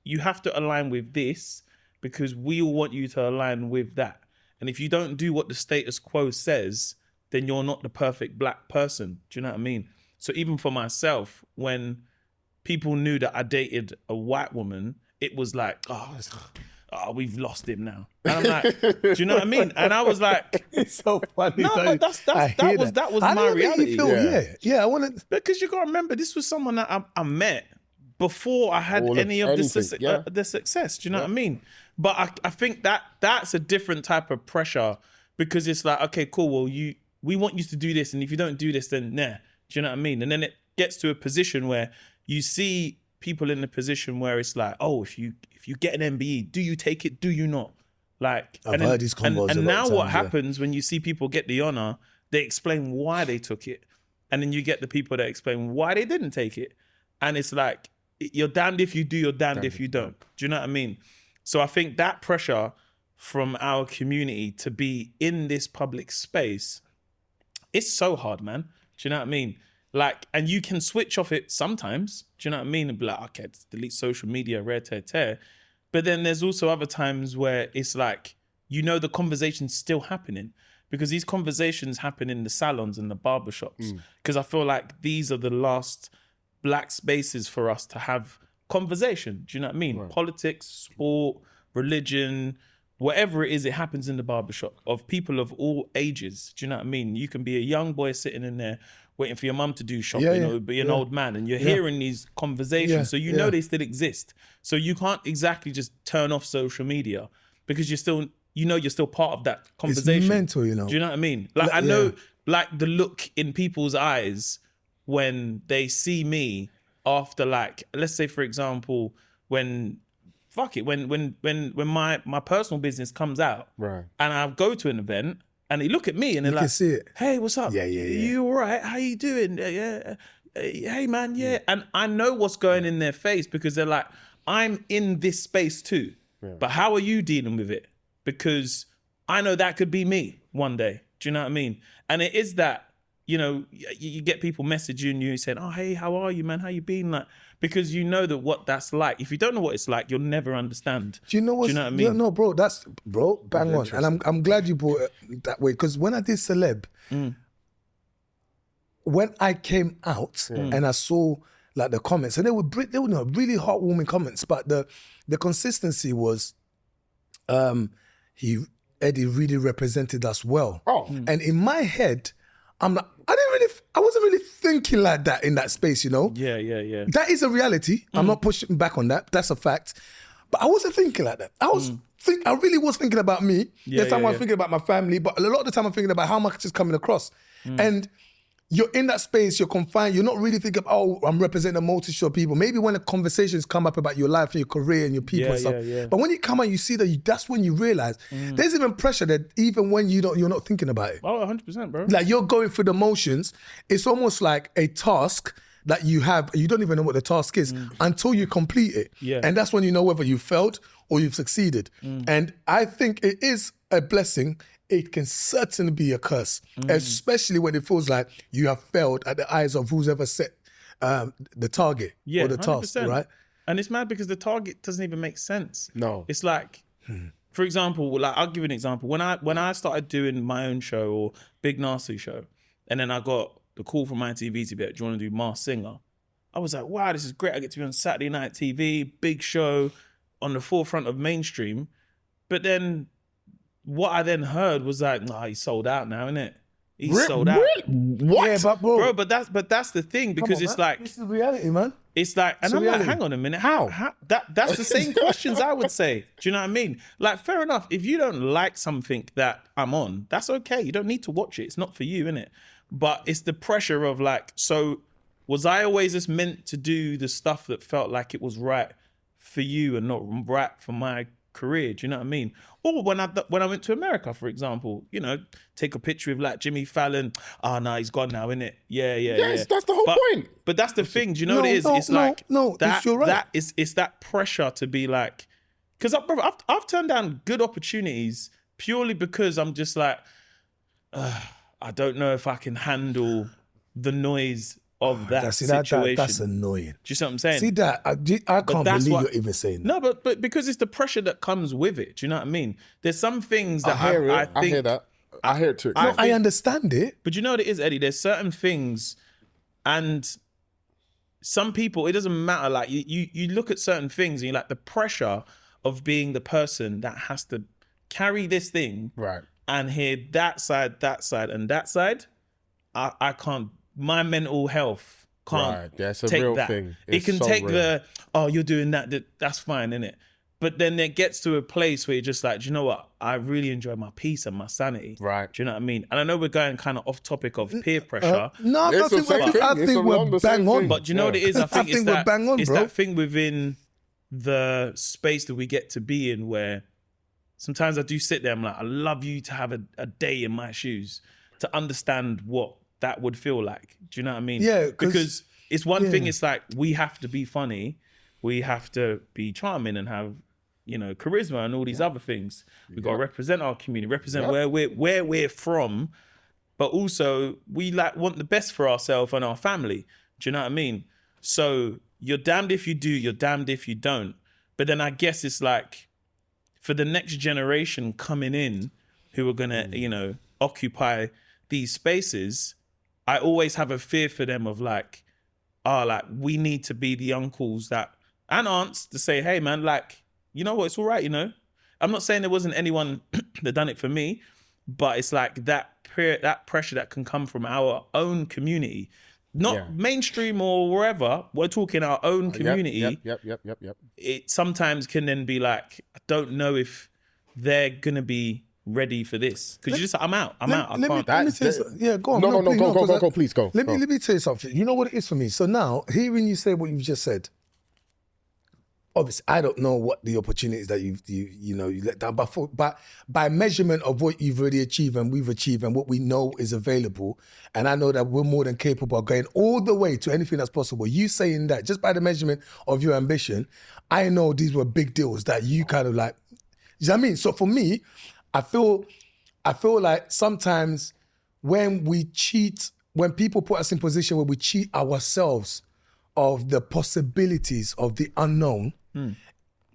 you have to align with this because we all want you to align with that. And if you don't do what the status quo says, then you're not the perfect black person. Do you know what I mean? So even for myself, when people knew that I dated a white woman, it was like, oh, we've lost him now. And I'm like, do you know what I mean? And I was like, It's so funny. no, but that was How my did it make reality. you feel? Yeah. I want to. Because you got to remember, this was someone that I met before I had All of any of the anything, success. Do you know what I mean? But I think that's a different type of pressure because it's like, okay, cool. Well, we want you to do this, and if you don't do this, then nah. Do you know what I mean? And then it gets to a position where you see people in a position where it's like, oh, if you get an MBE, do you take it? Do you not? Like, I've heard these combos and a lot now of what times, yeah. happens when you see people get the honor? They explain why they took it, and then you get the people that explain why they didn't take it, and it's like you're damned if you do, you're damned if you don't. Do you know what I mean? So I think that pressure from our community to be in this public space, it's so hard, man. Do you know what I mean? Like, and you can switch off it sometimes. Do you know what I mean? And be like, okay, delete social media, rare tear tear. But then there's also other times where it's like, the conversation's still happening because these conversations happen in the salons and the barbershops. Because I feel like these are the last black spaces for us to have conversation. Do you know what I mean? Right. Politics, sport, religion, whatever it is, it happens in the barbershop of people of all ages. Do you know what I mean? You can be a young boy sitting in there waiting for your mum to do shopping or be an old man, and you're hearing these conversations. So you know they still exist. So you can't exactly just turn off social media because you're still part of that conversation. It's mental, you know. Do you know what I mean? Like I know like the look in people's eyes when they see me after, like, let's say for example, when my personal business comes out, right, and I go to an event and they look at me and they're like, see it. Hey, what's up? Yeah. You all right? How you doing? Yeah. Hey man, yeah. And I know what's going in their face because they're like, I'm in this space too. Yeah. But how are you dealing with it? Because I know that could be me one day. Do you know what I mean? And it is that, you get people messaging you saying, oh, hey, how are you, man? How you been? Like, because you know that what that's like. If you don't know what it's like, you'll never understand. Do you know what I mean? No, bro, bang on. And I'm glad you brought it that way because when I did Celeb, when I came out and I saw like the comments, and they were really heartwarming comments, but the consistency was, Eddie really represented us well. Oh. And in my head, I wasn't really thinking like that in that space, Yeah. That is a reality. I'm not pushing back on that. That's a fact. But I wasn't thinking like that. I really was thinking about me. Yeah, I was thinking about my family, but a lot of the time I'm thinking about how much is coming across. And you're in that space, you're confined, you're not really thinking, oh, I'm representing a multitude of people. Maybe when the conversations come up about your life and your career and your people and stuff. Yeah. But when you come out, you see that's when you realize there's even pressure that even when you're not thinking about it. Oh, 100%, bro. Like you're going through the motions. It's almost like a task that you have. You don't even know what the task is until you complete it. Yeah. And that's when you know whether you failed or you've succeeded. And I think it is a blessing. It can certainly be a curse, especially when it feels like you have failed at the eyes of who's ever set the target or the 100%. Task, right? And it's mad because the target doesn't even make sense. No. It's like, for example, like I'll give you an example. When I started doing my own show or Big Nasty show, and then I got the call from ITV to be like, do you want to do Masked Singer? I was like, wow, this is great. I get to be on Saturday night TV, big show, on the forefront of mainstream. But then what I then heard was like, nah, he's sold out now, innit? He's sold out. What? Yeah, but bro, but that's the thing because it's man. like This is reality, man. It's like, and I'm like, hang on a minute, how? That's the same questions I would say. Do you know what I mean? Like, fair enough. If you don't like something that I'm on, that's okay. You don't need to watch it. It's not for you, innit? But it's the pressure of like, so was I always just meant to do the stuff that felt like it was right for you and not right for my career? Do you know what I mean? Or when I went to America, for example, take a picture of like Jimmy Fallon. Oh no, he's gone now, innit? Yeah. Yes, that's the whole point. But that's the thing. Do you know what it is? It's like that. You're right. It's that pressure to be like, because I've turned down good opportunities purely because I'm just like, I don't know if I can handle the noise of that See, situation. that's annoying. Do you see what I'm saying? See that? I can't that's believe what- you're even saying that. No, but because it's the pressure that comes with it. Do you know what I mean? There's some things that I think. I hear that. I hear it too. I understand it. But you know what it is, Eddie? There's certain things, and some people, it doesn't matter. Like you look at certain things and you're like, the pressure of being the person that has to carry this thing Right. and hear that side, and that side. I can't. My mental health can't Right. That's a take real that. thing. It It's can so take real. you're doing that. That's fine, innit? But then it gets to a place where you're just like, do you know what? I really enjoy my peace and my sanity. Right. Do you know what I mean? And I know we're going kind of off topic of peer pressure. No, It's the same thing. I It's think along we're the same bang on. thing. But do you know what it is? I think, think we're bang on, it's bro. that thing within the space that we get to be in where sometimes I do sit there, I'm like, I love you to have a day in my shoes to understand what that would feel like. Do you know what I mean? Yeah, because it's one thing, yeah. it's like we have to be funny, we have to be charming and have, charisma and all these other things. We've got to represent our community, represent where we're from, but also we want the best for ourselves and our family. Do you know what I mean? So you're damned if you do, you're damned if you don't. But then I guess it's like for the next generation coming in who are gonna, occupy these spaces, I always have a fear for them of we need to be the uncles and aunts to say, hey man, you know what, it's all right, I'm not saying there wasn't anyone that done it for me, but it's like that pressure that can come from our own community, not mainstream or wherever. We're talking our own community. Yep. It sometimes can then be like, I don't know if they're gonna be ready for this because you just, I'm out. I can't. Let me tell you something. Yeah, go on. No, go, please go. Let me tell you something. You know what it is for me? So now, hearing you say what you've just said, obviously, I don't know what the opportunities that you let down, but by measurement of what you've already achieved and we've achieved and what we know is available, and I know that we're more than capable of going all the way to anything that's possible. You saying that just by the measurement of your ambition, I know these were big deals that you kind of like. You know what I mean? So for me, I feel like sometimes when we cheat, when people put us in position where we cheat ourselves of the possibilities of the unknown,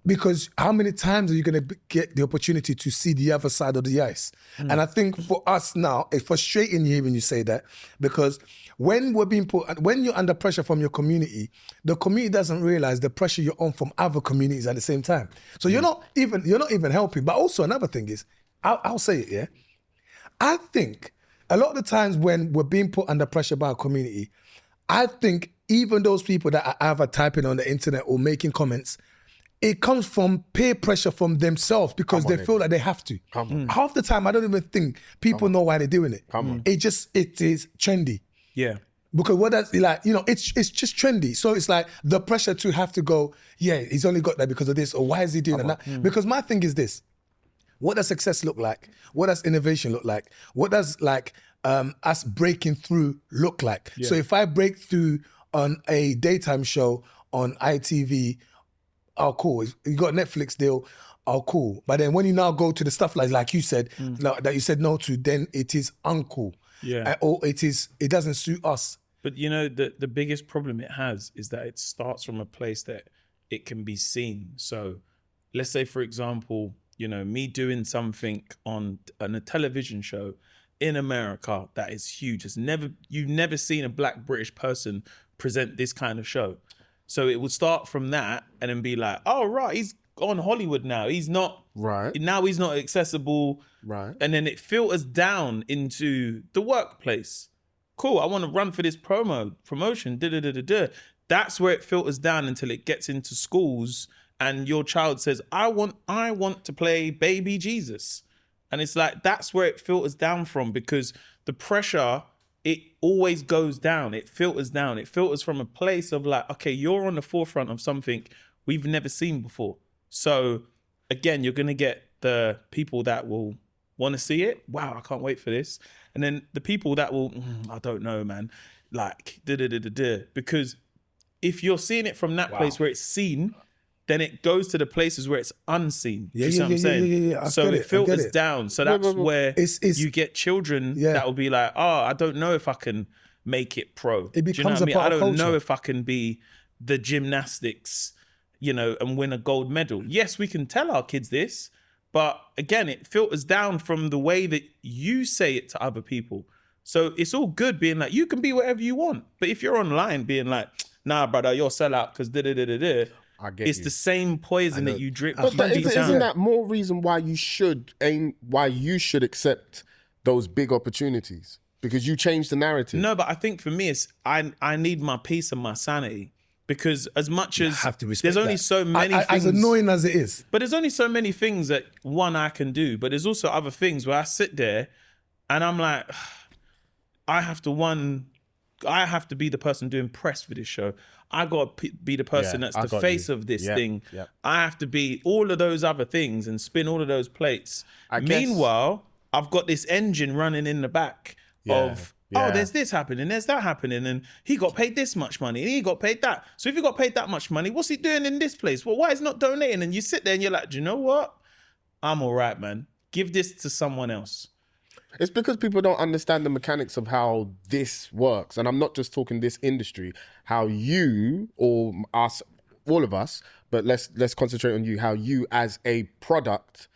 because how many times are you going to get the opportunity to see the other side of the ice? And I think for us now, it's frustrating hearing you say that, because when you're under pressure from your community, the community doesn't realize the pressure you're on from other communities at the same time. So you're not even helping. But also another thing is, I'll say it, yeah? I think a lot of the times when we're being put under pressure by a community, I think even those people that are either typing on the internet or making comments, it comes from peer pressure from themselves because they feel like they have to. Half the time, I don't even think people know why they're doing it. It is trendy. Yeah. Because what that's like, it's just trendy. So it's like the pressure to have to go, yeah, he's only got that because of this, or why is he doing that? Because my thing is this: what does success look like? What does innovation look like? What does us breaking through look like? Yeah. So if I break through on a daytime show on ITV, oh cool. You got a Netflix deal, oh cool. But then when you now go to the stuff like you said, that you said no to, then it is uncool. Yeah. Or it doesn't suit us. But the biggest problem it has is that it starts from a place that it can be seen. So let's say, for example, me doing something on a television show in America that is huge. You've never seen a Black British person present this kind of show. So it would start from that and then be like, oh, right, he's on Hollywood now. He's not, right. Now he's not accessible. Right. And then it filters down into the workplace. Cool, I want to run for this promotion, That's where it filters down until it gets into schools and your child says, I want to play baby Jesus. And it's like, that's where it filters down from, because the pressure, it always goes down. It filters down. It filters from a place of like, okay, you're on the forefront of something we've never seen before. So again, you're going to get the people that will want to see it. Wow, I can't wait for this. And then the people that will, I don't know, man, like, because if you're seeing it from that place where it's seen, then it goes to the places where it's unseen. Do you see what I'm saying? Yeah. So it filters down. So that's where you get children that will be like, oh, I don't know if I can make it pro. It Do you know becomes what I a mean? part I of don't know culture. if I can be the gymnastics, you know, and win a gold medal. Yes, we can tell our kids this, but again, it filters down from the way that you say it to other people. So it's all good being like, you can be whatever you want. But if you're online being like, nah, brother, you're a sellout because I get it's you. the same poison that you drip But deep down. isn't that more reason why you should accept those big opportunities? Because you change the narrative. No, but I think for me, it's I need my peace and my sanity. Because as much as have to respect there's only that. so many things, As annoying as it is. but there's only so many things that one I can do. But there's also other things where I sit there and I'm like, I have to be the person doing press for this show. I got to be the person Yeah, that's I the got face you. of this Yep, thing. yep. I have to be all of those other things and spin all of those plates. I guess- Meanwhile, I've got this engine running in the back of, yeah. there's this happening, there's that happening, and he got paid this much money, and he got paid that. So if he got paid that much money, what's he doing in this place? Well, why is he not donating? And you sit there and you're like, do you know what? I'm all right, man. Give this to someone else. It's because people don't understand the mechanics of how this works. And I'm not just talking this industry, how you or us, all of us, but let's concentrate on you, how you as a product,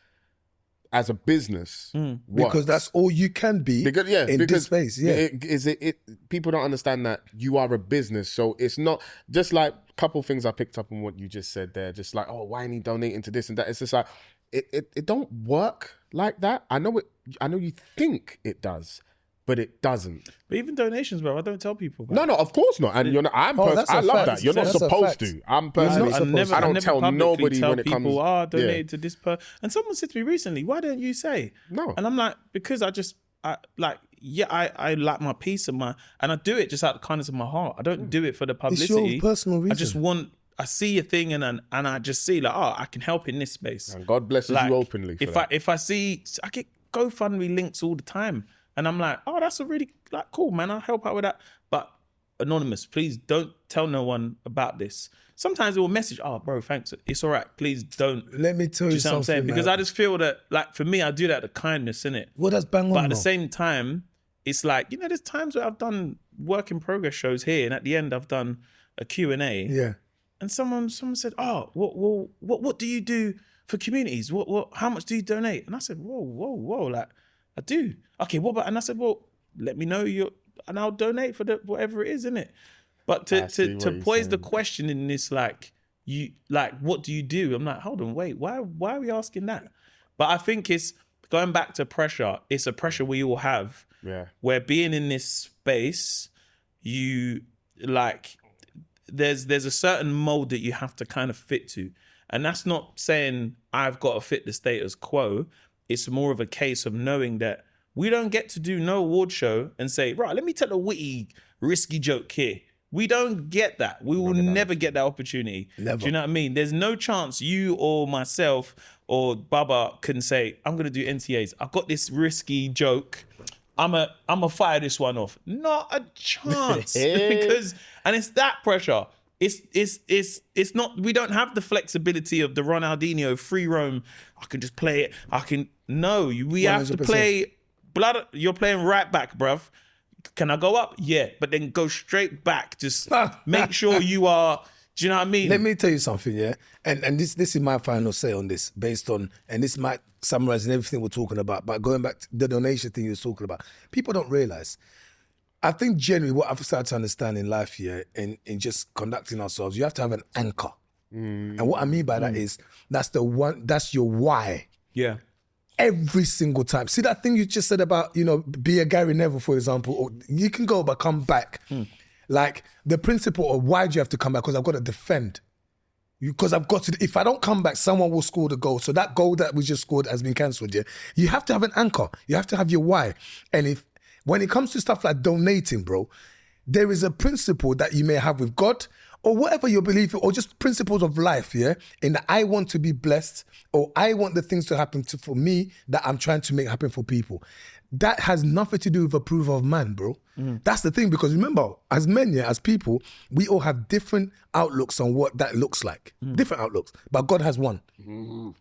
as a business works. Because that's all you can be in this space. Yeah. People don't understand that you are a business. So it's not just like a couple of things I picked up on what you just said there. Just like, oh, why ain't he donating to this and that? It's just like, it don't work like that. I know you think it does, but it doesn't. But even donations, bro, I don't tell people about. No, of course not. And you're not, that's a I love fact. that. You're not That's a supposed fact. to. I'm personally, I don't tell publicly nobody tell when it people, comes. I donated to this person. And someone said to me recently, why don't you say? No. And I'm like, because I like my peace and I do it just out of the kindness of my heart. I don't do it for the publicity. your personal reason. I just I see a thing and I just see like, I can help in this space. And God blesses Like, you openly for that. If I see, I get GoFundMe links all the time, and I'm like, oh, that's a really like cool, man. I'll help out with that. But anonymous, please don't tell no one about this. Sometimes they will message, oh, bro, thanks. It's all right. Please don't. Let me tell you Do you see what I'm saying? something, Because man. I just feel that, like, for me, I do that out of kindness, innit? Well, that's bang on. But at the though. same time, it's like, you know, there's times where I've done work in progress shows here, and at the end, I've done a Q&A. Yeah. And someone said, oh, what do you do for communities? How much do you donate? And I said, whoa, like, I do. Okay, what about? And I said, well, let me know and I'll donate for whatever it is, innit? But to pose the question in this, like, what do you do? I'm like, hold on, wait, why are we asking that? But I think it's going back to pressure. It's a pressure we all have. Yeah. Where being in this space, you like, there's a certain mold that you have to kind of fit to. And that's not saying I've got to fit the status quo. It's more of a case of knowing that we don't get to do no award show and say, right, let me tell a witty, risky joke here. We don't get that. We will never get that opportunity. Never. Do you know what I mean? There's no chance you or myself or Baba can say, I'm going to do NTAs. I've got this risky joke. I'm a fire this one off. Not a chance. Because, and it's that pressure. It's not, we don't have the flexibility of the Ronaldinho free roam. I can just play it. We have to 100%. play blood. You're playing right back, bruv. Can I go up? Yeah. But then go straight back. Just make sure you are, do you know what I mean? Let me tell you something, yeah? And this is my final say on this, based on, and this might summarize everything we're talking about, but going back to the donation thing you were talking about, people don't realize. I think generally what I've started to understand in life here, in just conducting ourselves, you have to have an anchor. And what I mean by that is, that's your why. Yeah. Every single time. See that thing you just said about, be a Gary Neville, for example, or you can go but come back. Like the principle of why do you have to come back? Because I've got to defend. Because I've got to, if I don't come back, someone will score the goal. So that goal that we just scored has been cancelled, yeah? You have to have an anchor. You have to have your why. And when it comes to stuff like donating, bro, there is a principle that you may have with God or whatever you believe, or just principles of life, yeah? In that I want to be blessed, or I want the things to happen for me that I'm trying to make happen for people. that has nothing to do with approval of man, bro. That's the thing, because remember, as men, as people, we all have different outlooks on what that looks like. Different outlooks, but God has one.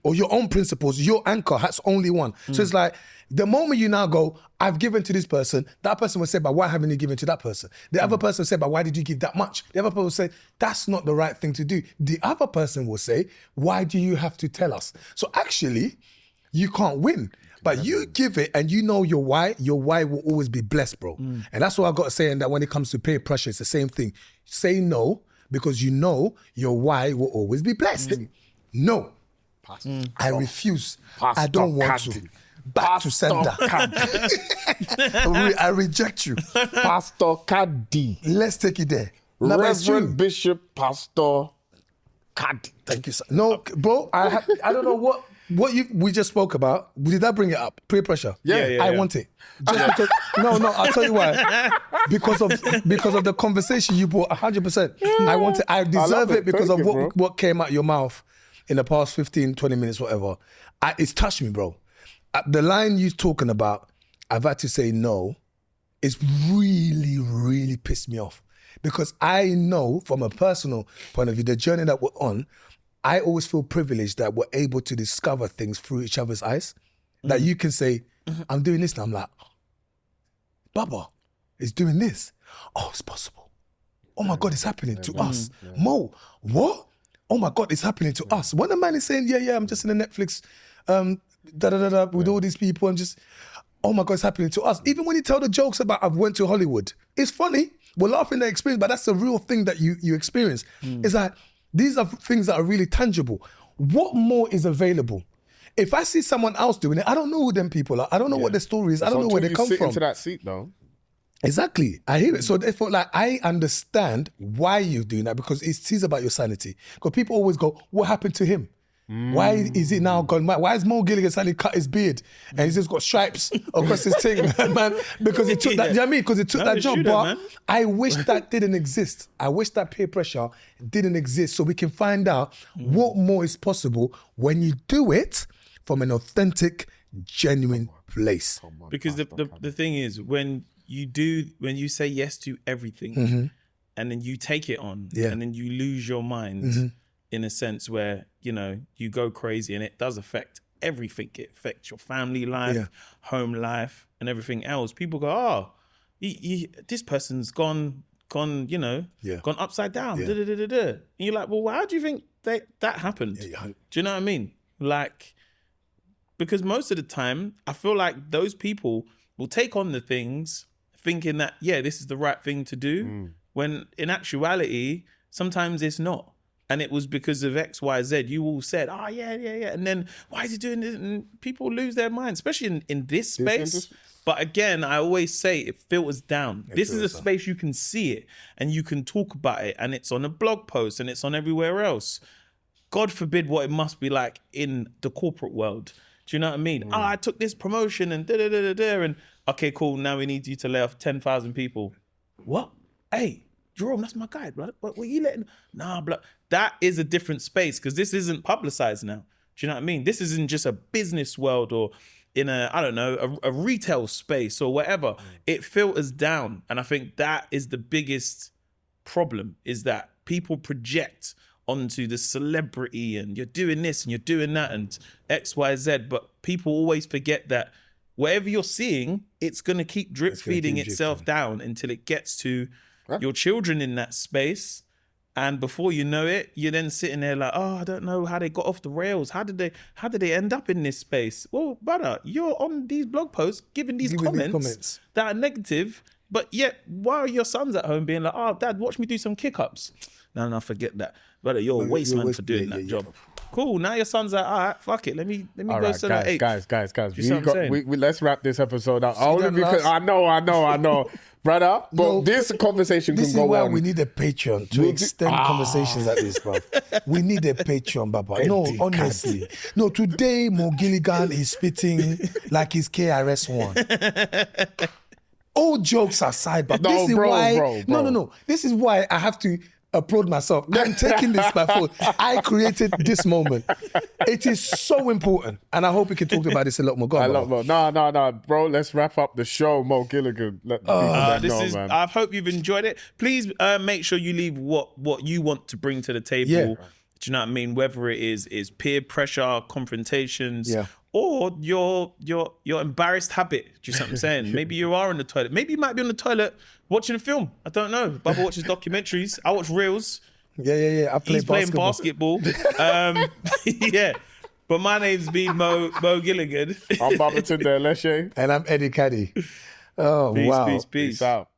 Or your own principles, your anchor has only one. So it's like, the moment you now go, I've given to this person, that person will say, but why haven't you given to that person? The other person will say, but why did you give that much? The other person will say, that's not the right thing to do. The other person will say, why do you have to tell us? So actually, you can't win. But you give it and you know your why will always be blessed, bro. And that's what I got to say. And that when it comes to peer pressure, it's the same thing. Say no, because you know your why will always be blessed. No, I refuse. I don't want to. Back to sender. I reject you. Pastor Caddy. Let's take it there. Now, but it's true. Reverend Bishop Pastor Caddy. Thank you, sir. No, bro, I don't know what we just spoke about. Did I bring it up? Peer pressure. Yeah. I want it. Just because, no, I'll tell you why. Because of the conversation you brought, 100%. I want it. I deserve it because Thank of you, what came out your mouth in the past 15, 20 minutes, whatever. It's touched me, bro. The line you're talking about, I've had to say no, it's really, really pissed me off. Because I know from a personal point of view, the journey that we're on, I always feel privileged that we're able to discover things through each other's eyes. That you can say, I'm doing this, and I'm like, Baba is doing this. Oh, it's possible. Oh my God, it's happening to us. Mo, what? Oh my God, it's happening to us. When a man is saying, yeah, I'm just in a Netflix, with all these people, I'm just, oh my God, it's happening to us. Even when you tell the jokes about I've went to Hollywood, it's funny. We're laughing at the experience, but that's the real thing that you experience. It's like, these are things that are really tangible. What more is available? If I see someone else doing it, I don't know who them people are. I don't know what their story is. I don't know where they come sit from. into that seat, though. Exactly. I hear it. So therefore, like, I understand why you're doing that, because it's about your sanity. Because people always go, what happened to him? Why is it now gone? Why is Mo Gilligan suddenly cut his beard and he's just got stripes across his thing, man? Because he took that, you know what I mean? Because he took that job. But I wish that didn't exist. I wish that peer pressure didn't exist, so we can find out what more is possible when you do it from an authentic, genuine place. Because the thing is, when you say yes to everything and then you take it on and then you lose your mind in a sense where, you know, you go crazy and it does affect everything. It affects your family life, home life and everything else. People go, oh, this person's gone, gone upside down. And you're like, well, how do you think that happened? Do you know what I mean? Like, because most of the time, I feel like those people will take on the things thinking that, this is the right thing to do, when in actuality, sometimes it's not. And it was because of X, Y, Z. You all said, yeah. And then, why is he doing this? And people lose their minds, especially in this space. But again, I always say it filters down. This is a space you can see it and you can talk about it. And it's on a blog post and it's on everywhere else. God forbid what it must be like in the corporate world. Do you know what I mean? I took this promotion and and okay, cool. Now we need you to lay off 10,000 people. What? Hey, Jerome, that's my guy, bro. What you letting? Nah, bro. That is a different space because this isn't publicized now. Do you know what I mean? This isn't just a business world or in a retail space or whatever. It filters down. And I think that is the biggest problem, is that people project onto the celebrity and you're doing this and you're doing that and X, Y, Z. But people always forget that whatever you're seeing, it's going to keep drip feeding itself down until it gets to your children in that space. And before you know it, you're then sitting there like, I don't know how they got off the rails. How did they end up in this space? Well, brother, you're on these blog posts giving these comments that are negative, but yet why are your sons at home being like, Dad, watch me do some kick-ups? No, forget that. Brother, you're a waste man for doing that job. Cool. Now your son's like, all right, fuck it. Let me go sell that 8. Guys. Let's wrap this episode up. Only because I know. Brother, but this conversation can go on. This is why we need a Patreon to extend conversations like this, bro. We need a Patreon, Baba. No, honestly. No, today Mo Gilligan is spitting like he's KRS-One. All jokes aside, but this is why... No. This is why I have to applaud myself. I'm taking this by force. I created this moment. It is so important. And I hope we can talk about this a lot more. Go on, Mo. No, bro. Let's wrap up the show, Mo Gilligan. Let the people know, man. I hope you've enjoyed it. Please make sure you leave what you want to bring to the table. Yeah. Do you know what I mean? Whether it is peer pressure, confrontations, Yeah. or your embarrassed habit. Do you know what I'm saying? Maybe you are on the toilet. Maybe you might be on the toilet watching a film. I don't know. Bubba watches documentaries. I watch reels. Yeah. He's playing basketball. Yeah. But my name's been Mo Gilligan. I'm Bubba Tunde Leshe. And I'm Eddie Caddy. Oh, wow. Peace. Peace out.